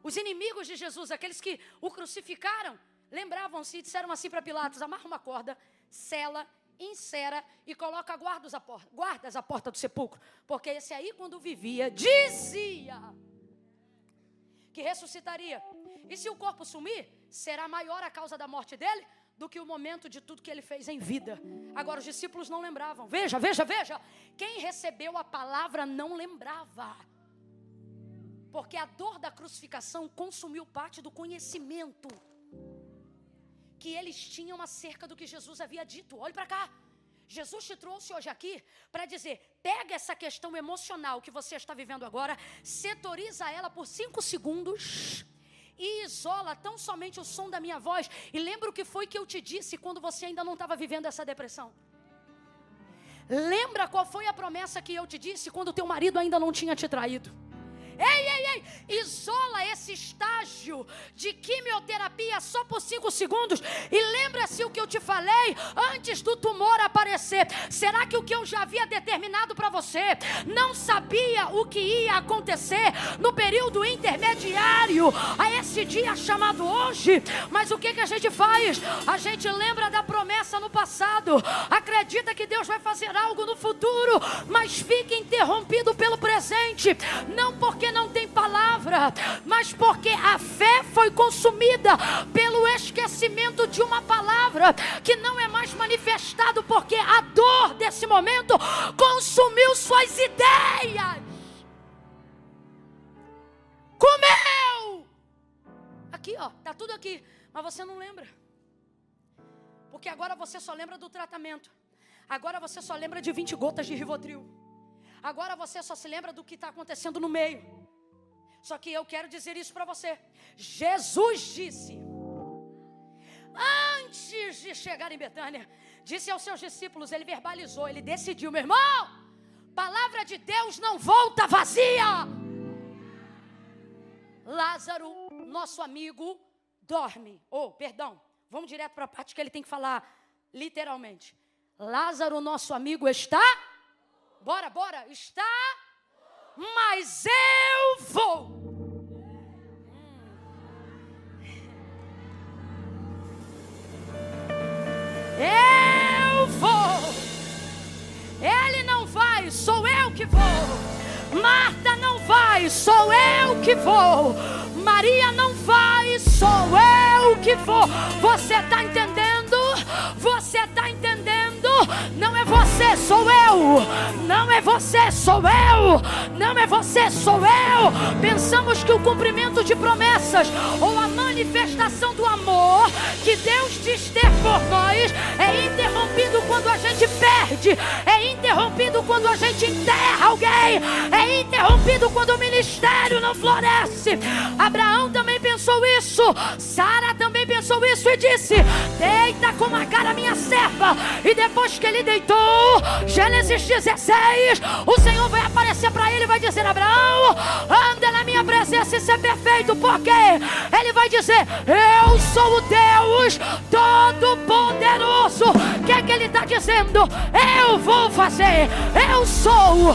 Os inimigos de Jesus, aqueles que o crucificaram, lembravam-se e disseram assim para Pilatos, amarra uma corda, sela, encera e coloca guardas à porta do sepulcro. Porque esse aí, quando vivia, dizia que ressuscitaria. E se o corpo sumir, será maior a causa da morte dele do que o momento de tudo que ele fez em vida. Agora os discípulos não lembravam. Veja. Quem recebeu a palavra não lembrava. Porque a dor da crucificação consumiu parte do conhecimento que eles tinham acerca do que Jesus havia dito. Olhe para cá. Jesus te trouxe hoje aqui para dizer, pega essa questão emocional que você está vivendo agora, setoriza ela por 5 segundos e isola tão somente o som da minha voz. E lembra o que foi que eu te disse quando você ainda não estava vivendo essa depressão. Lembra qual foi a promessa que eu te disse quando teu marido ainda não tinha te traído. Ei, isola esse estágio de quimioterapia só por 5 segundos e lembra-se o que eu te falei antes do tumor aparecer. Será que o que eu já havia determinado para você não sabia o que ia acontecer no período intermediário a esse dia chamado hoje? Mas o que a gente faz? A gente lembra da promessa no passado, acredita que Deus vai fazer algo no futuro, mas fica interrompido pelo presente, não porque não tem palavra, mas porque a fé foi consumida pelo esquecimento de uma palavra que não é mais manifestado, porque a dor desse momento consumiu suas ideias. Comeu! Aqui, ó, tá tudo aqui, mas você não lembra. Porque agora você só lembra do tratamento. Agora você só lembra de 20 gotas de Rivotril. Agora você só se lembra do que está acontecendo no meio. Só que eu quero dizer isso para você. Jesus disse, antes de chegar em Betânia, disse aos seus discípulos, ele verbalizou, ele decidiu, meu irmão, palavra de Deus não volta vazia. Lázaro, nosso amigo, dorme. Vamos direto para a parte que ele tem que falar literalmente. Lázaro, nosso amigo, está... Bora, está, mas eu vou. Eu vou. Ele não vai, sou eu que vou. Marta não vai, sou eu que vou. Maria não vai, sou eu que vou. Você está entendendo? Você está entendendo? Não é você, sou eu. Não é você, sou eu. Não é você, sou eu. Pensamos que o cumprimento de promessas ou a manifestação do amor que Deus diz ter por nós é interrompido quando a gente perde, é interrompido quando a gente enterra alguém, é interrompido quando o ministério não floresce. Abraão também pensou isso, Sara também pensou isso e disse, deita com a cara minha serva. E depois que ele deitou, Gênesis 16, o Senhor vai aparecer para ele e vai dizer, Abraão, anda na minha presença e ser perfeito, porque ele vai dizer, eu sou o Deus Todo-Poderoso. O que é que ele está dizendo? Eu vou fazer, eu sou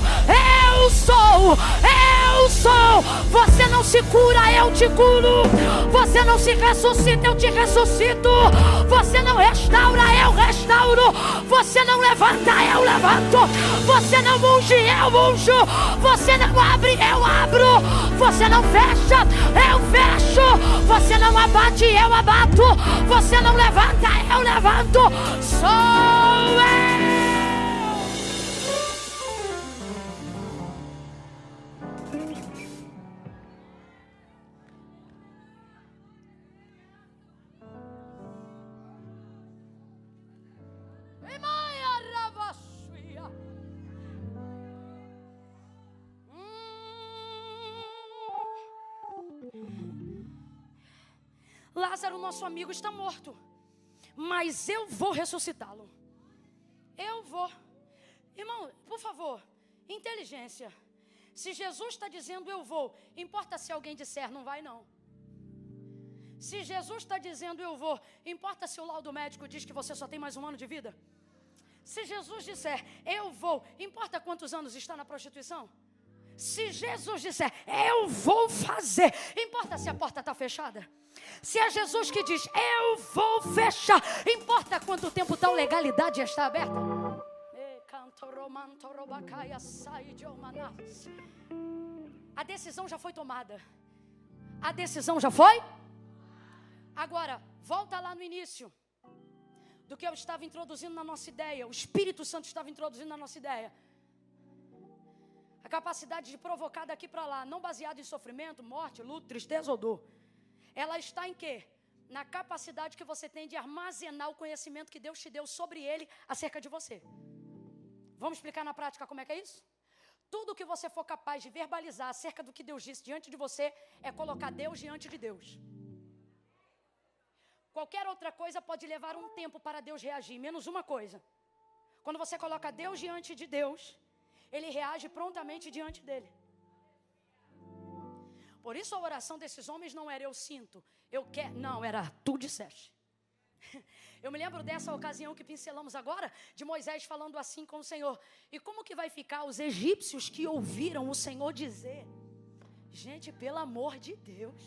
Eu sou. Você não se cura, eu te curo. Você não se ressuscita, eu te ressuscito. Você não restaura, eu restauro. Você não levanta, eu levanto. Você não unge, eu unjo. Você não abre, eu abro. Você não fecha, eu fecho. Você não abate, eu abato. Você não levanta, eu levanto. Sou eu. Lázaro, nosso amigo, está morto, mas eu vou ressuscitá-lo. Eu vou. Irmão, por favor, inteligência. Se Jesus está dizendo eu vou, importa se alguém disser não vai não. Se Jesus está dizendo eu vou, importa se o laudo médico diz que você só tem mais um ano de vida? Se Jesus disser eu vou, importa quantos anos está na prostituição? Se Jesus disser eu vou fazer, importa se a porta está fechada? Se é Jesus que diz eu vou fechar, importa quanto tempo tal legalidade está aberta? A decisão já foi tomada. A decisão já foi? Agora, volta lá no início do que eu estava introduzindo na nossa ideia. O Espírito Santo estava introduzindo na nossa ideia. A capacidade de provocar daqui para lá, não baseado em sofrimento, morte, luto, tristeza ou dor. Ela está em quê? Na capacidade que você tem de armazenar o conhecimento que Deus te deu sobre ele acerca de você. Vamos explicar na prática como é que é isso? Tudo que você for capaz de verbalizar acerca do que Deus disse diante de você é colocar Deus diante de Deus. Qualquer outra coisa pode levar um tempo para Deus reagir, menos uma coisa. Quando você coloca Deus diante de Deus, Ele reage prontamente diante dele. Por isso a oração desses homens não era eu sinto, eu quero, não, era tu disseste. Eu me lembro dessa ocasião que pincelamos agora, de Moisés falando assim com o Senhor. E como que vai ficar os egípcios que ouviram o Senhor dizer? Gente, pelo amor de Deus,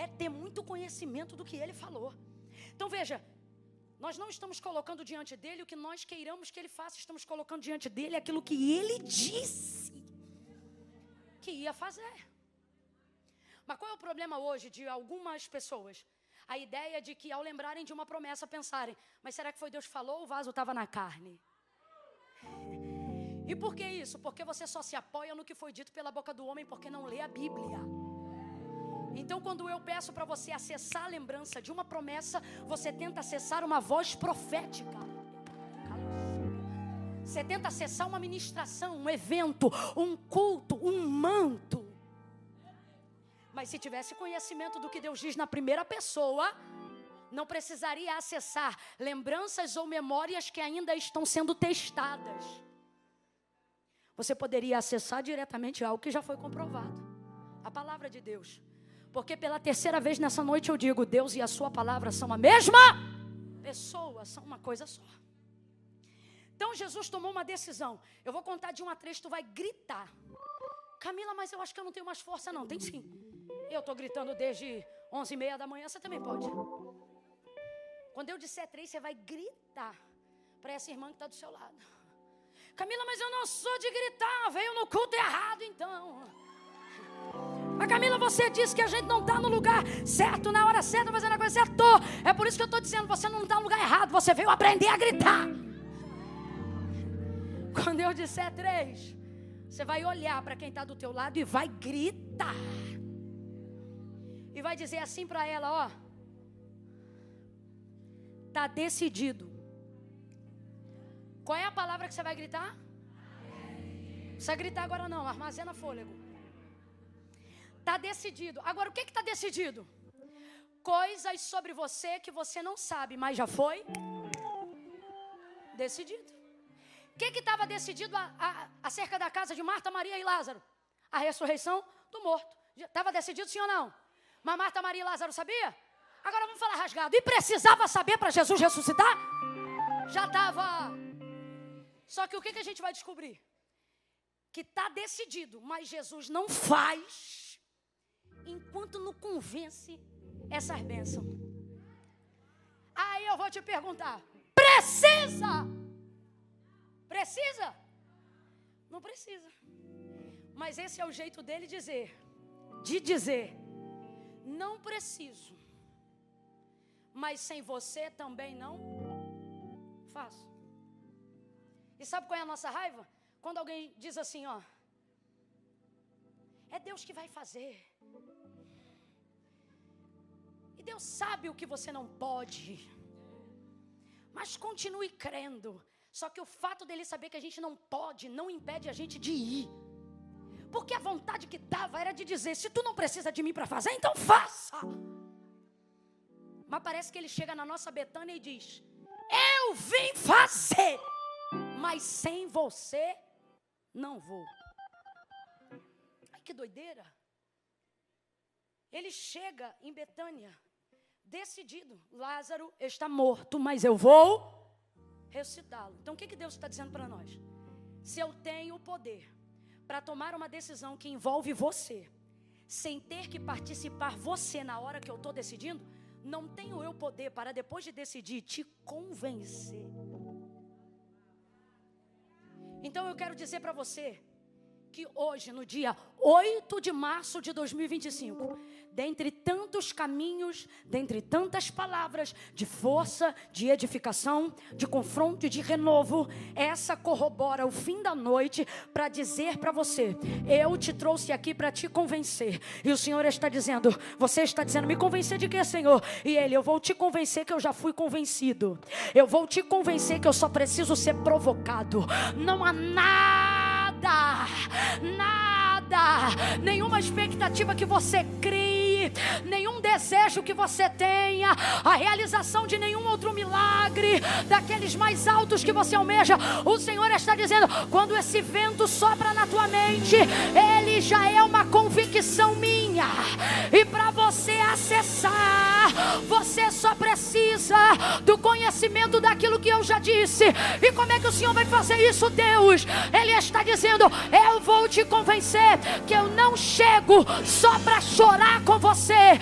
é ter muito conhecimento do que Ele falou. Então veja, nós não estamos colocando diante dele o que nós queiramos que ele faça, estamos colocando diante dele aquilo que ele disse que ia fazer. Mas qual é o problema hoje de algumas pessoas? A ideia de que ao lembrarem de uma promessa pensarem, mas será que foi Deus que falou ou o vaso estava na carne? E por que isso? Porque você só se apoia no que foi dito pela boca do homem porque não lê a Bíblia. Então quando eu peço para você acessar a lembrança de uma promessa, você tenta acessar uma voz profética. Você tenta acessar uma ministração, um evento, um culto, um manto. Mas se tivesse conhecimento do que Deus diz na primeira pessoa, não precisaria acessar lembranças ou memórias que ainda estão sendo testadas. Você poderia acessar diretamente algo que já foi comprovado. A palavra de Deus. Porque pela terceira vez nessa noite eu digo, Deus e a sua palavra são a mesma pessoa, são uma coisa só. Então Jesus tomou uma decisão. Eu vou contar de 1 a 3, tu vai gritar. Camila, mas eu acho que eu não tenho mais força não. Tem sim. Eu estou gritando desde 11h30 da manhã, você também pode. Quando eu disser 3, você vai gritar para essa irmã que está do seu lado. Camila, mas eu não sou de gritar, veio no culto errado então. Mas Camila, você disse que a gente não está no lugar certo, na hora certa, fazendo a coisa certa. É por isso que eu estou dizendo, você não está no lugar errado, você veio aprender a gritar. Quando eu disser 3, você vai olhar para quem está do teu lado e vai gritar. E vai dizer assim para ela, ó. Está decidido. Qual é a palavra que você vai gritar? Não precisa gritar agora não, armazena fôlego. Está decidido. Agora o que está decidido? Coisas sobre você que você não sabe, mas já foi decidido. O que estava decidido acerca da casa de Marta, Maria e Lázaro? A ressurreição do morto. Estava decidido sim ou não? Mas Marta, Maria e Lázaro sabia? Agora vamos falar rasgado. E precisava saber para Jesus ressuscitar? Já estava. Só que o que a gente vai descobrir? que está decidido, mas Jesus não faz, enquanto não convence essas bênçãos. Aí eu vou te perguntar, precisa? Precisa? Não precisa. Mas esse é o jeito dele de dizer, não preciso, mas sem você também não faço. E sabe qual é a nossa raiva? Quando alguém diz assim, ó, é Deus que vai fazer. E Deus sabe o que você não pode. Mas continue crendo. Só que o fato dele saber que a gente não pode, não impede a gente de ir. Porque a vontade que dava era de dizer, se tu não precisa de mim para fazer, então faça. Mas parece que ele chega na nossa Betânia e diz, eu vim fazer, mas sem você não vou. Ai, que doideira. Ele chega em Betânia decidido, Lázaro está morto, mas eu vou ressuscitá-lo. Então o que Deus está dizendo para nós? Se eu tenho o poder para tomar uma decisão que envolve você, sem ter que participar você na hora que eu estou decidindo, não tenho eu poder para depois de decidir te convencer. Então eu quero dizer para você que hoje, no dia 8 de março de 2025, dentre tantos caminhos, dentre tantas palavras de força, de edificação, de confronto e de renovo, essa corrobora o fim da noite para dizer para você, eu te trouxe aqui para te convencer. E o Senhor está dizendo, você está dizendo, me convencer de quê, Senhor? E Ele, eu vou te convencer que eu já fui convencido. Eu vou te convencer que eu só preciso ser provocado. Não há nada, nenhuma expectativa que você crie, nenhum desejo que você tenha, a realização de nenhum outro milagre, daqueles mais altos que você almeja. O Senhor está dizendo, quando esse vento sopra na tua mente, ele já é uma convicção minha, e para você acessar, você só precisa do conhecimento daquilo que eu já disse. E como é que o Senhor vai fazer isso, Deus? Ele está dizendo, eu vou te convencer que eu não chego só para chorar com você,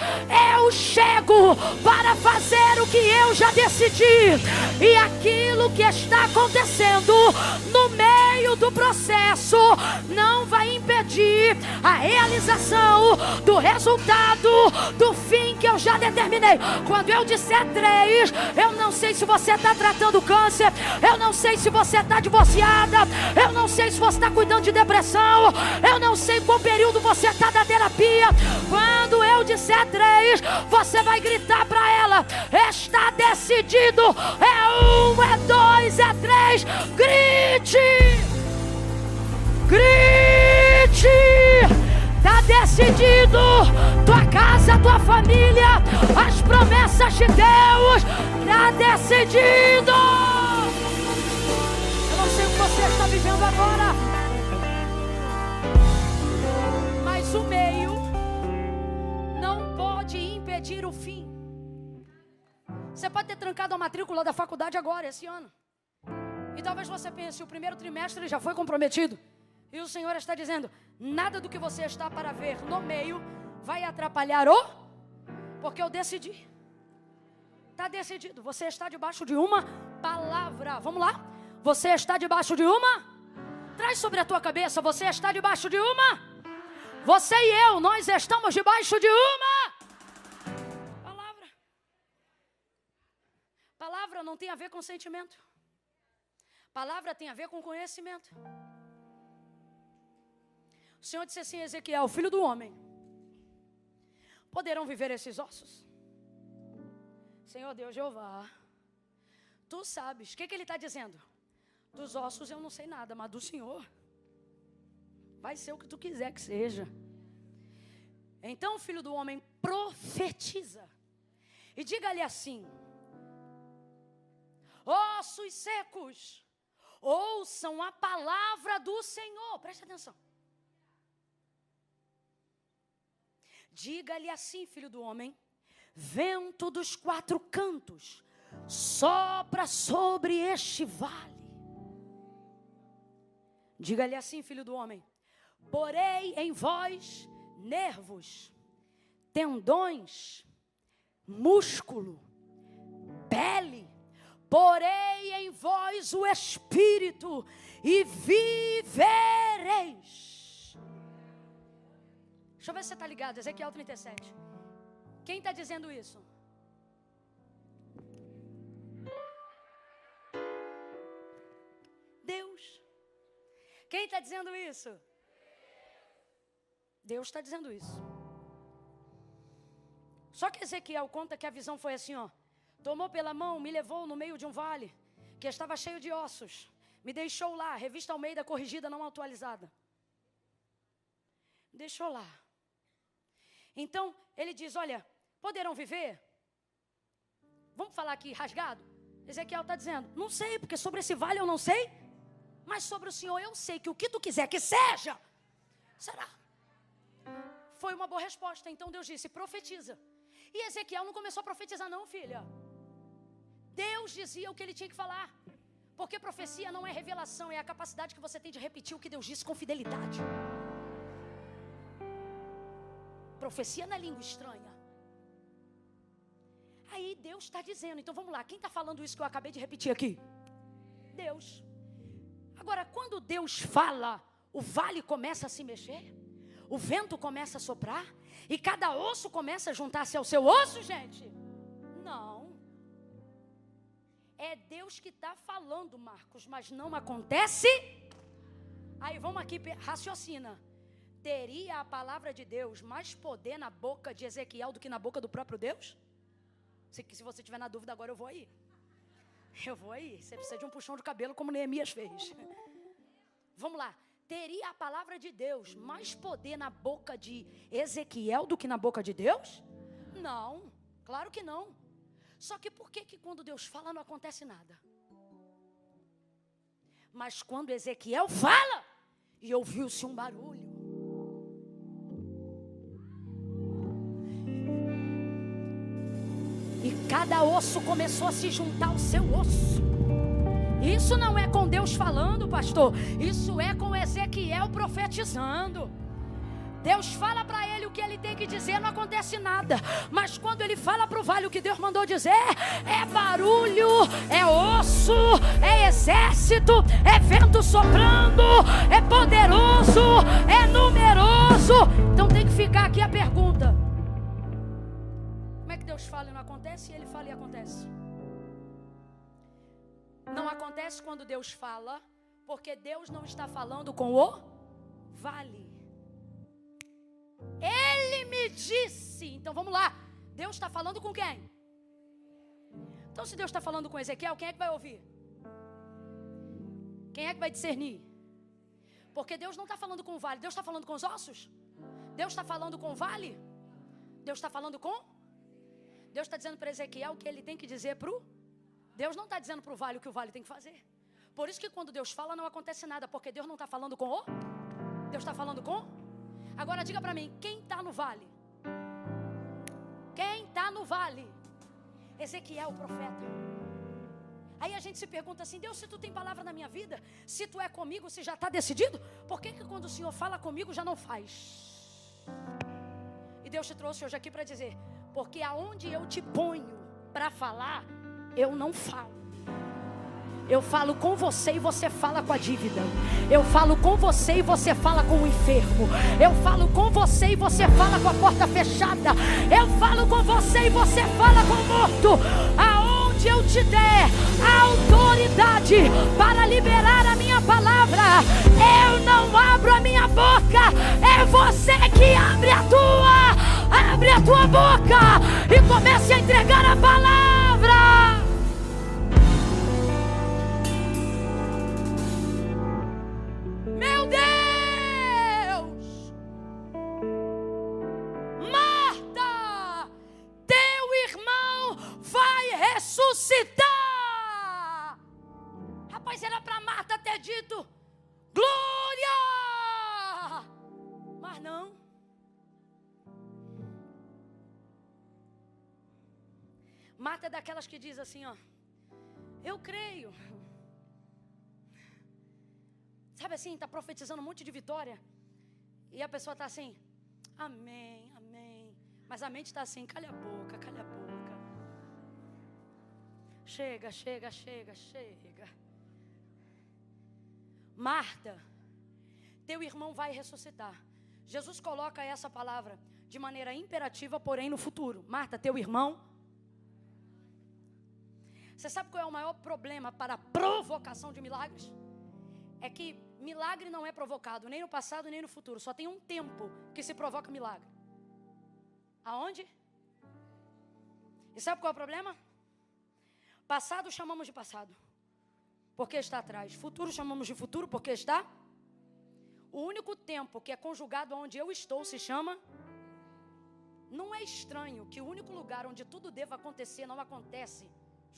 eu chego para fazer o que eu já decidi. E aquilo que está acontecendo no meio do processo não vai impedir a realização do resultado do fim que eu já determinei. Quando eu disser 3, eu não sei se você está tratando câncer, eu não sei se você está divorciada, eu não sei se você está cuidando de depressão, eu não sei qual período você está da terapia. Quando eu disser 3, você vai gritar para ela, está decidido, é 1, é 2, é 3, grite, está decidido, tua casa, tua família, as promessas de Deus, está decidido. Eu não sei o que você está vivendo agora, mas o meio não pode impedir o fim. Você pode ter trancado a matrícula da faculdade agora, esse ano, e talvez você pense, o primeiro trimestre já foi comprometido, e o Senhor está dizendo, nada do que você está para ver no meio vai atrapalhar porque eu decidi. Está decidido, você está debaixo de uma palavra. Vamos lá? Você está debaixo de uma? Traz sobre a tua cabeça, você está debaixo de uma? Você e eu, nós estamos debaixo de uma palavra. Palavra não tem a ver com sentimento. Palavra tem a ver com conhecimento. O Senhor disse assim, Ezequiel, filho do homem, poderão viver esses ossos? Senhor Deus Jeová, tu sabes. O que ele está dizendo? Dos ossos eu não sei nada, mas do Senhor vai ser o que tu quiser que seja. Então, filho do homem, profetiza e diga-lhe assim, ossos secos, ouçam a palavra do Senhor. Preste atenção. Diga-lhe assim, filho do homem, vento dos 4 cantos, sopra sobre este vale. Diga-lhe assim, filho do homem: porei em vós nervos, tendões, músculo, pele. Porei em vós o espírito e vivereis. Deixa eu ver se você está ligado. Ezequiel 37. Quem está dizendo isso? Deus. Quem está dizendo isso? Deus está dizendo isso. Só que Ezequiel conta que a visão foi assim, ó. Tomou pela mão, me levou no meio de um vale, que estava cheio de ossos. Me deixou lá, revista Almeida corrigida, não atualizada. Me deixou lá. Então, ele diz, olha, poderão viver? Vamos falar aqui rasgado? Ezequiel está dizendo, não sei, porque sobre esse vale eu não sei, mas sobre o Senhor eu sei que o que tu quiser que seja, será. Foi uma boa resposta. Então Deus disse, profetiza. E Ezequiel não começou a profetizar não, filha. Deus dizia o que ele tinha que falar. Porque profecia não é revelação, é a capacidade que você tem de repetir o que Deus disse com fidelidade. Profecia na língua estranha. Aí Deus está dizendo, então vamos lá, quem está falando isso que eu acabei de repetir aqui? Deus. Agora, quando Deus fala, o vale começa a se mexer, o vento começa a soprar, e cada osso começa a juntar-se ao seu osso, gente? Não. É Deus que está falando, Marcos, mas não acontece. Aí vamos aqui, raciocina. Teria a palavra de Deus mais poder na boca de Ezequiel do que na boca do próprio Deus? Se você tiver na dúvida, agora eu vou aí. Eu vou aí. Você precisa de um puxão de cabelo como Neemias fez. Vamos lá. Teria a palavra de Deus mais poder na boca de Ezequiel do que na boca de Deus? Não, claro que não. Só que por que quando Deus fala não acontece nada? Mas quando Ezequiel fala, e ouviu-se um barulho. E cada osso começou a se juntar ao seu osso. Isso não é com Deus falando, pastor. Isso é com Ezequiel profetizando. Deus fala para ele o que ele tem que dizer, não acontece nada. Mas quando ele fala para o vale o que Deus mandou dizer, é barulho, é osso, é exército, é vento soprando, é poderoso, é numeroso. Então tem que ficar aqui a pergunta: como é que Deus fala e não acontece, e ele fala e acontece? Não acontece quando Deus fala, porque Deus não está falando com o vale. Ele me disse. Então vamos lá. Deus está falando com quem? Então se Deus está falando com Ezequiel, quem é que vai ouvir? Quem é que vai discernir? Porque Deus não está falando com o vale. Deus está falando com os ossos? Deus está falando com o vale? Deus está falando com? Deus está dizendo para Ezequiel o que ele tem que dizer para o... Deus não está dizendo para o vale o que o vale tem que fazer. Por isso que quando Deus fala não acontece nada, porque Deus não está falando com o... Deus está falando com... Agora diga para mim, quem está no vale? Quem está no vale? Ezequiel, o profeta. Aí a gente se pergunta assim, Deus, se tu tem palavra na minha vida, se tu é comigo, se já está decidido, por que quando o Senhor fala comigo já não faz? E Deus te trouxe hoje aqui para dizer, porque aonde eu te ponho para falar, eu não falo. Eu falo com você e você fala com a dívida. Eu falo com você e você fala com o enfermo. Eu falo com você e você fala com a porta fechada. Eu falo com você e você fala com o morto. Aonde eu te der a autoridade para liberar a minha palavra, eu não abro a minha boca. É você que abre a tua. Abre a tua boca e comece a entregar a palavra. Meu Deus! Marta, teu irmão vai ressuscitar. Rapaz, era para Marta ter dito glória, mas não. Marta é daquelas que diz assim, ó, eu creio. Sabe assim, está profetizando um monte de vitória. E a pessoa está assim, amém, amém. Mas a mente está assim, calha a boca, calha a boca. Chega, chega, chega, chega. Marta, teu irmão vai ressuscitar. Jesus coloca essa palavra de maneira imperativa, porém no futuro. Marta, teu irmão. Você sabe qual é o maior problema para a provocação de milagres? É que milagre não é provocado nem no passado nem no futuro. Só tem um tempo que se provoca milagre. Aonde? E sabe qual é o problema? Passado chamamos de passado, porque está atrás. Futuro chamamos de futuro, porque está. O único tempo que é conjugado onde eu estou se chama. Não é estranho que o único lugar onde tudo deva acontecer não acontece,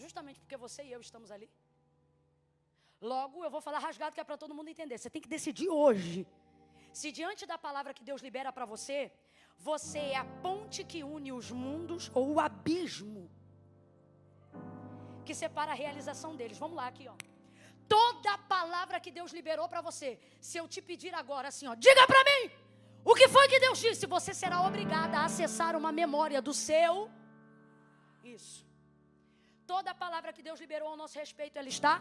justamente porque você e eu estamos ali. Logo, eu vou falar rasgado que é para todo mundo entender. Você tem que decidir hoje. Se diante da palavra que Deus libera para você, você é a ponte que une os mundos ou o abismo que separa a realização deles. Vamos lá aqui, ó. Toda a palavra que Deus liberou para você, se eu te pedir agora assim, ó, diga para mim, o que foi que Deus disse? Você será obrigada a acessar uma memória do seu. Isso. Toda a palavra que Deus liberou ao nosso respeito, ela está.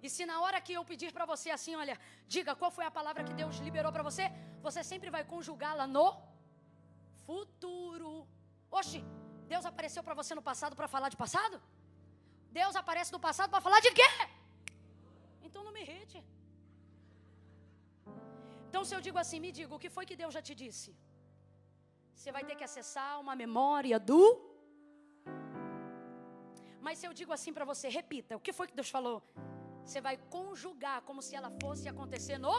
E se na hora que eu pedir para você assim, olha, diga qual foi a palavra que Deus liberou para você, você sempre vai conjugá-la no futuro. Oxi, Deus apareceu para você no passado para falar de passado? Deus aparece no passado para falar de quê? Então não me irrite. Então se eu digo assim, me diga, o que foi que Deus já te disse? Você vai ter que acessar uma memória do... Mas se eu digo assim para você, repita, o que foi que Deus falou? Você vai conjugar como se ela fosse acontecer no...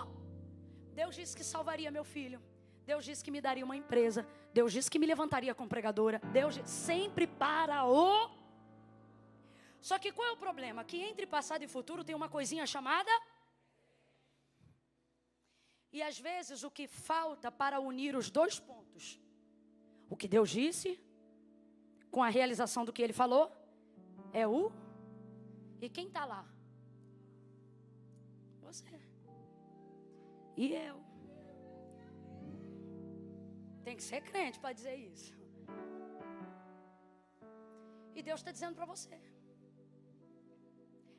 Deus disse que salvaria meu filho. Deus disse que me daria uma empresa. Deus disse que me levantaria como pregadora. Deus disse, sempre para o... Só que qual é o problema? Que entre passado e futuro tem uma coisinha chamada... E às vezes o que falta para unir os dois pontos, o que Deus disse, com a realização do que Ele falou, é o... E quem está lá? Você. E eu. Tem que ser crente para dizer isso. E Deus está dizendo para você.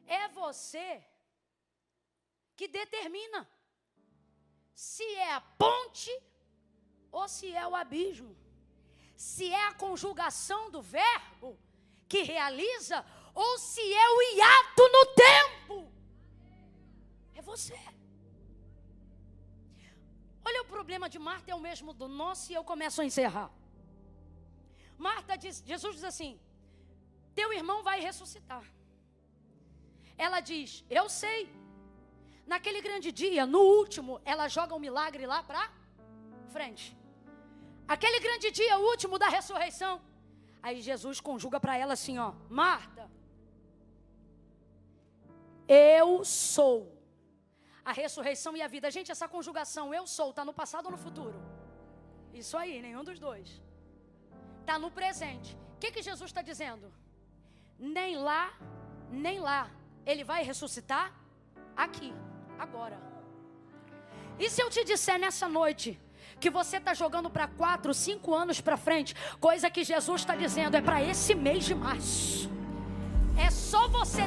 É você que determina se é a ponte ou se é o abismo. Se é a conjugação do verbo que realiza ou se é o hiato no tempo. É você. Olha, o problema de Marta é o mesmo do nosso e eu começo a encerrar. Marta diz, Jesus diz assim, teu irmão vai ressuscitar. Ela diz, eu sei. Naquele grande dia, no último, ela joga um milagre lá para frente. Aquele grande dia, o último da ressurreição. Aí Jesus conjuga para ela assim, ó, Marta, eu sou a ressurreição e a vida. Gente, essa conjugação, eu sou, está no passado ou no futuro? Isso aí, nenhum dos dois. Está no presente. O que Jesus está dizendo? Nem lá, nem lá. Ele vai ressuscitar aqui, agora. E se eu te disser nessa noite que você está jogando para 4, 5 anos para frente, coisa que Jesus está dizendo, é para esse mês de março. É só você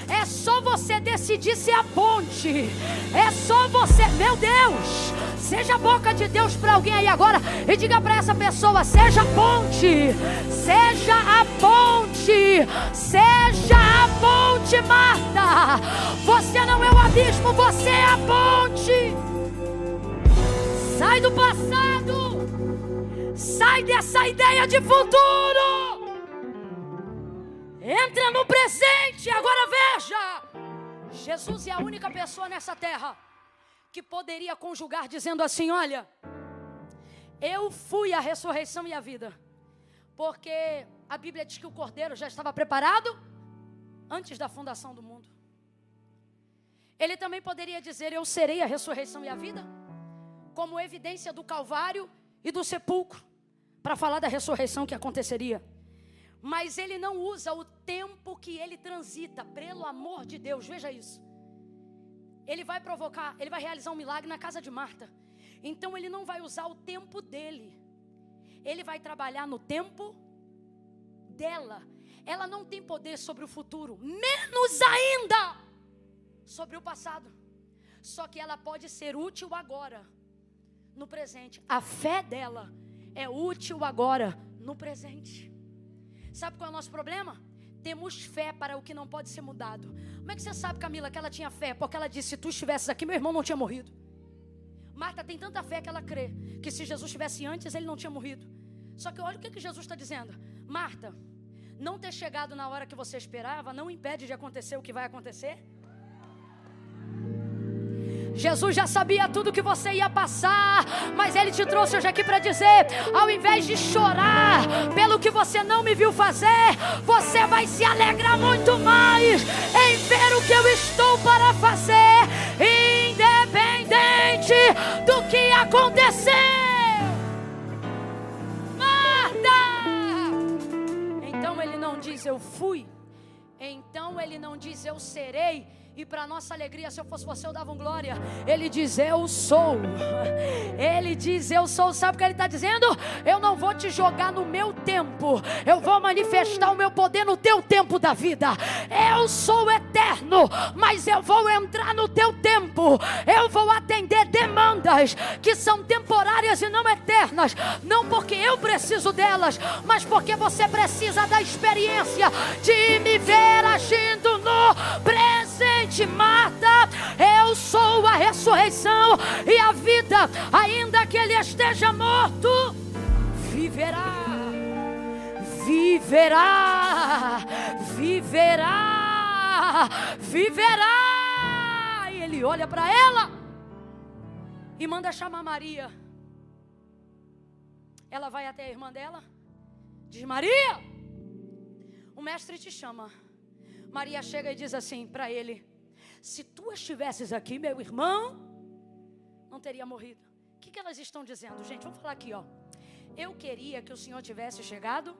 é só você decidir ser a ponte. É só você, meu Deus, seja a boca de Deus para alguém aí agora e diga para essa pessoa, seja a ponte. Seja a ponte. Seja a ponte, Marta. Você não é o abismo, você é a ponte. Sai do passado. Sai dessa ideia de futuro. Entra no presente. Agora veja, Jesus é a única pessoa nessa terra que poderia conjugar dizendo assim, olha, eu fui a ressurreição e a vida. Porque a Bíblia diz que o Cordeiro já estava preparado antes da fundação do mundo. Ele também poderia dizer, eu serei a ressurreição e a vida, como evidência do Calvário e do sepulcro, para falar da ressurreição que aconteceria. Mas ele não usa o tempo que ele transita, pelo amor de Deus, veja isso. Ele vai provocar, ele vai realizar um milagre na casa de Marta. Então ele não vai usar o tempo dele. Ele vai trabalhar no tempo dela. Ela não tem poder sobre o futuro, menos ainda sobre o passado. Só que ela pode ser útil agora, no presente. A fé dela é útil agora, no presente. Sabe qual é o nosso problema? Temos fé para o que não pode ser mudado. Como é que você sabe, Camila, que ela tinha fé? Porque ela disse, se tu estivesses aqui, meu irmão não tinha morrido. Marta tem tanta fé que ela crê que se Jesus estivesse antes, ele não tinha morrido. Só que olha o que Jesus está dizendo. Marta, não ter chegado na hora que você esperava não impede de acontecer o que vai acontecer. Jesus já sabia tudo que você ia passar, mas Ele te trouxe hoje aqui para dizer, ao invés de chorar pelo que você não me viu fazer, você vai se alegrar muito mais em ver o que eu estou para fazer, independente do que acontecer. Marta! Então Ele não diz eu fui, então Ele não diz eu serei. E para nossa alegria, se eu fosse você, eu dava um glória. Ele diz, eu sou. Ele diz, eu sou. Sabe o que ele está dizendo? Eu não vou te jogar no meu tempo. Eu vou manifestar o meu poder no teu tempo da vida. Eu sou eterno, mas eu vou entrar no teu tempo. Eu vou atender demandas que são temporárias e não eternas. Não porque eu preciso delas, mas porque você precisa da experiência de me ver agindo no presente. Marta, eu sou a ressurreição e a vida, ainda que ele esteja morto, viverá, viverá, viverá, viverá. E ele olha para ela e manda chamar Maria. Ela vai até a irmã dela, diz, Maria, o mestre te chama. Maria chega e diz assim para ele, se tu estivesses aqui, meu irmão não teria morrido. O que elas estão dizendo, gente? Vamos falar aqui, ó. Eu queria que o Senhor tivesse chegado.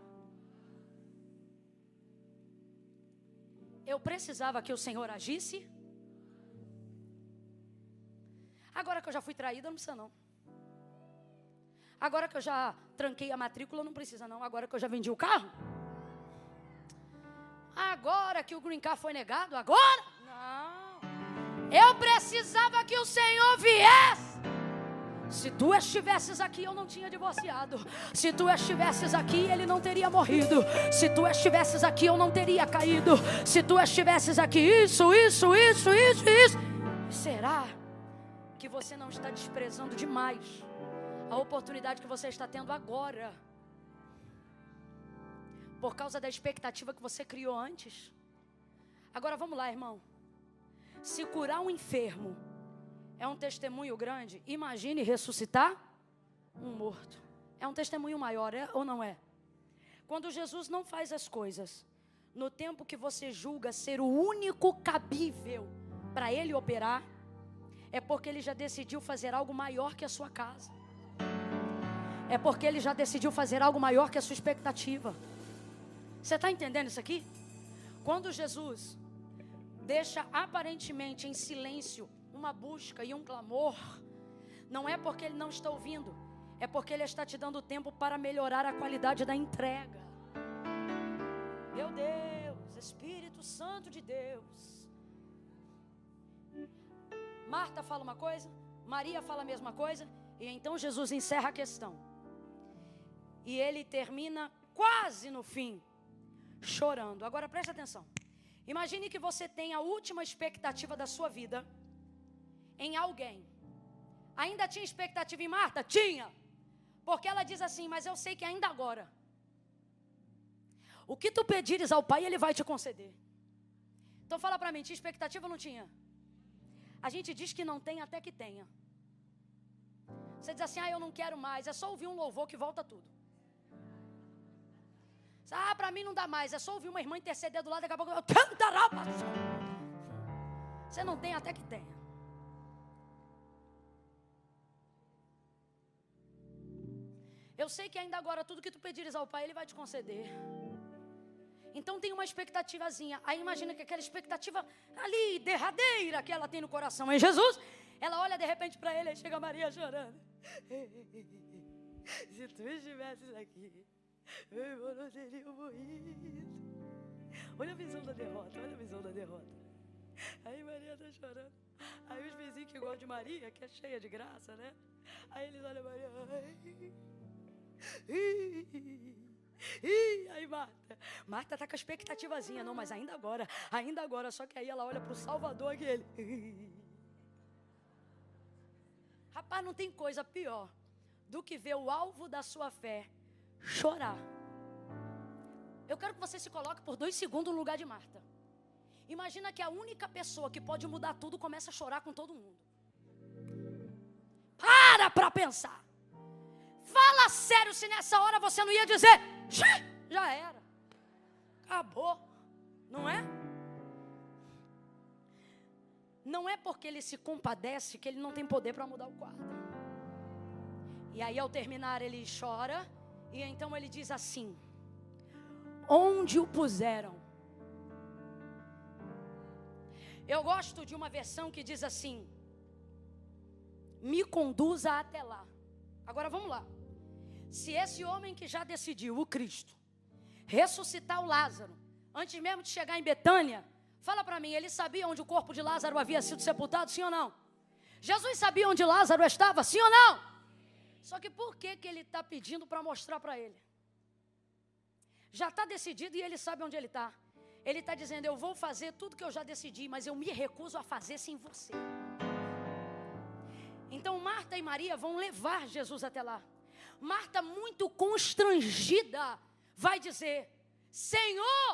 Eu precisava que o Senhor agisse. Agora que eu já fui traída, não precisa não. Agora que eu já tranquei a matrícula, não precisa não. Agora que eu já vendi o carro. Agora que o green card foi negado, agora? Não. Eu precisava que o Senhor viesse. Se tu estivesses aqui, eu não tinha divorciado. Se tu estivesses aqui, ele não teria morrido. Se tu estivesses aqui, eu não teria caído. Se tu estivesses aqui, isso. Será que você não está desprezando demais a oportunidade que você está tendo agora? Por causa da expectativa que você criou antes. Agora vamos lá, irmão. Se curar um enfermo é um testemunho grande, imagine ressuscitar um morto. É um testemunho maior, é ou não é? Quando Jesus não faz as coisas no tempo que você julga ser o único cabível para Ele operar, é porque Ele já decidiu fazer algo maior que a sua casa. É porque Ele já decidiu fazer algo maior que a sua expectativa. Você está entendendo isso aqui? Quando Jesus deixa aparentemente em silêncio uma busca e um clamor, não é porque Ele não está ouvindo, é porque Ele está te dando tempo para melhorar a qualidade da entrega. Meu Deus, Espírito Santo de Deus. Marta fala uma coisa, Maria fala a mesma coisa, e então Jesus encerra a questão. E Ele termina quase no fim, chorando. Agora preste atenção. Imagine que você tem a última expectativa da sua vida em alguém. Ainda tinha expectativa em Marta? Tinha. Porque ela diz assim, mas eu sei que ainda agora, o que tu pedires ao Pai, Ele vai te conceder. Então fala para mim, tinha expectativa ou não tinha? A gente diz que não tem até que tenha. Você diz assim, eu não quero mais, é só ouvir um louvor que volta tudo. Para mim não dá mais, é só ouvir uma irmã interceder do lado, daqui a pouco eu cantará. Você não tem até que tenha. Eu sei que ainda agora tudo que tu pedires ao Pai, Ele vai te conceder. Então tem uma expectativazinha. Aí imagina que aquela expectativa ali, derradeira, que ela tem no coração em Jesus, ela olha de repente para ele, e chega Maria chorando. Se tu estivesses aqui, meu irmão não teria morrido. Olha a visão da derrota, olha a visão da derrota. Aí Maria está chorando. Aí os vizinhos que gostam de Maria, que é cheia de graça, né? Aí eles olham Maria. Aí Marta tá com a expectativazinha. Não, mas ainda agora. Só que aí ela olha pro Salvador aquele. Rapaz, não tem coisa pior do que ver o alvo da sua fé chorar. Eu quero que você se coloque por 2 segundos no lugar de Marta. Imagina que a única pessoa que pode mudar tudo começa a chorar com todo mundo. Para pensar. Fala sério se nessa hora você não ia dizer, já era. Acabou. Não é? Não é porque ele se compadece que ele não tem poder para mudar o quadro. E aí ao terminar ele chora. E então ele diz assim: onde o puseram? Eu gosto de uma versão que diz assim: me conduza até lá. Agora vamos lá. Se esse homem que já decidiu, o Cristo, ressuscitar o Lázaro, antes mesmo de chegar em Betânia, fala para mim, ele sabia onde o corpo de Lázaro havia sido sepultado, sim ou não? Jesus sabia onde Lázaro estava, sim ou não? Só que por que ele está pedindo para mostrar para ele? Já está decidido e ele sabe onde ele está. Ele está dizendo, eu vou fazer tudo que eu já decidi, mas eu me recuso a fazer sem você. Então Marta e Maria vão levar Jesus até lá. Marta, muito constrangida, vai dizer, Senhor,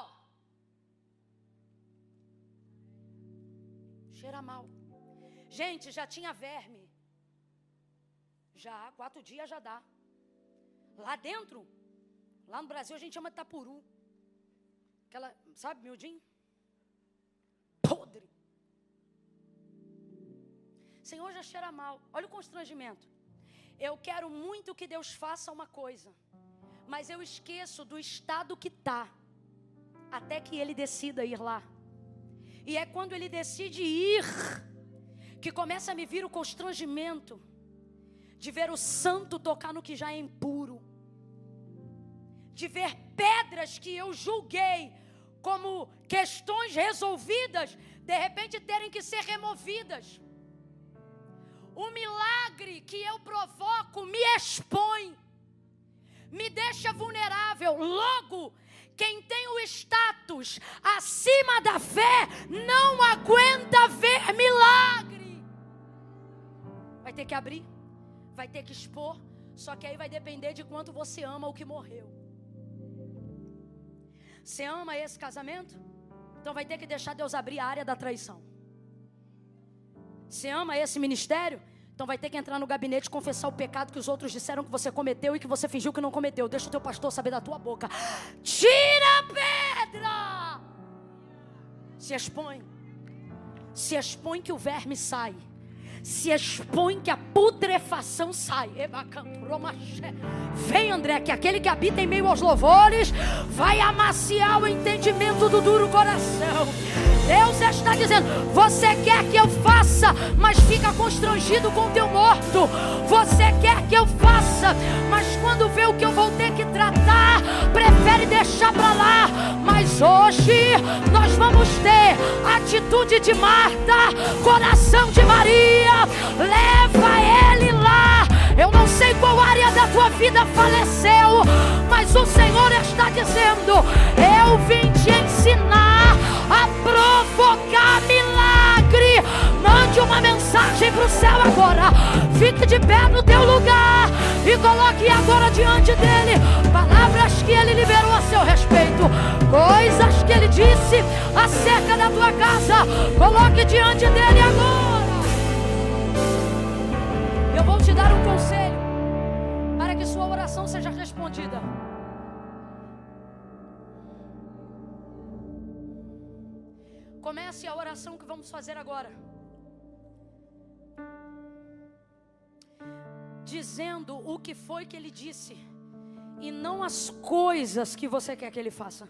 cheira mal. Gente, já tinha verme. Já, 4 dias já dá. Lá dentro, lá no Brasil a gente chama de tapuru. Aquela, sabe, miudinho? Podre. Senhor, já cheira mal. Olha o constrangimento. Eu quero muito que Deus faça uma coisa, mas eu esqueço do estado que está, até que Ele decida ir lá. E é quando Ele decide ir, que começa a me vir o constrangimento de ver o santo tocar no que já é impuro, de ver pedras que eu julguei como questões resolvidas, de repente terem que ser removidas. O milagre que eu provoco me expõe, me deixa vulnerável. Logo, quem tem o status acima da fé não aguenta ver milagre. Vai ter que abrir, vai ter que expor, só que aí vai depender de quanto você ama o que morreu. Você ama esse casamento? Então vai ter que deixar Deus abrir a área da traição. Você ama esse ministério? Então vai ter que entrar no gabinete e confessar o pecado que os outros disseram que você cometeu e que você fingiu que não cometeu. Deixa o teu pastor saber da tua boca. Tira a pedra! Se expõe. Se expõe que o verme sai. Se expõe que a putrefação sai. Vem, André, que aquele que habita em meio aos louvores vai amaciar o entendimento do duro coração. Deus está dizendo, você quer que eu faça, mas fica constrangido com o teu morto. Você quer que eu faça, mas quando vê o que eu vou ter que tratar, prefere deixar para lá. Mas hoje nós vamos ter atitude de Marta, coração de Maria. Leva ele lá. Eu não sei qual área da tua vida faleceu, mas o Senhor está dizendo, eu vim te ensinar a provocar milagre. Mande uma mensagem para o céu agora. Fique de pé no teu lugar e coloque agora diante dele palavras que ele liberou a seu respeito, coisas que ele disse acerca da tua casa. Coloque diante dele agora. Eu vou te dar um conselho para que sua oração seja respondida. Comece a oração que vamos fazer agora, dizendo o que foi que ele disse e não as coisas que você quer que ele faça.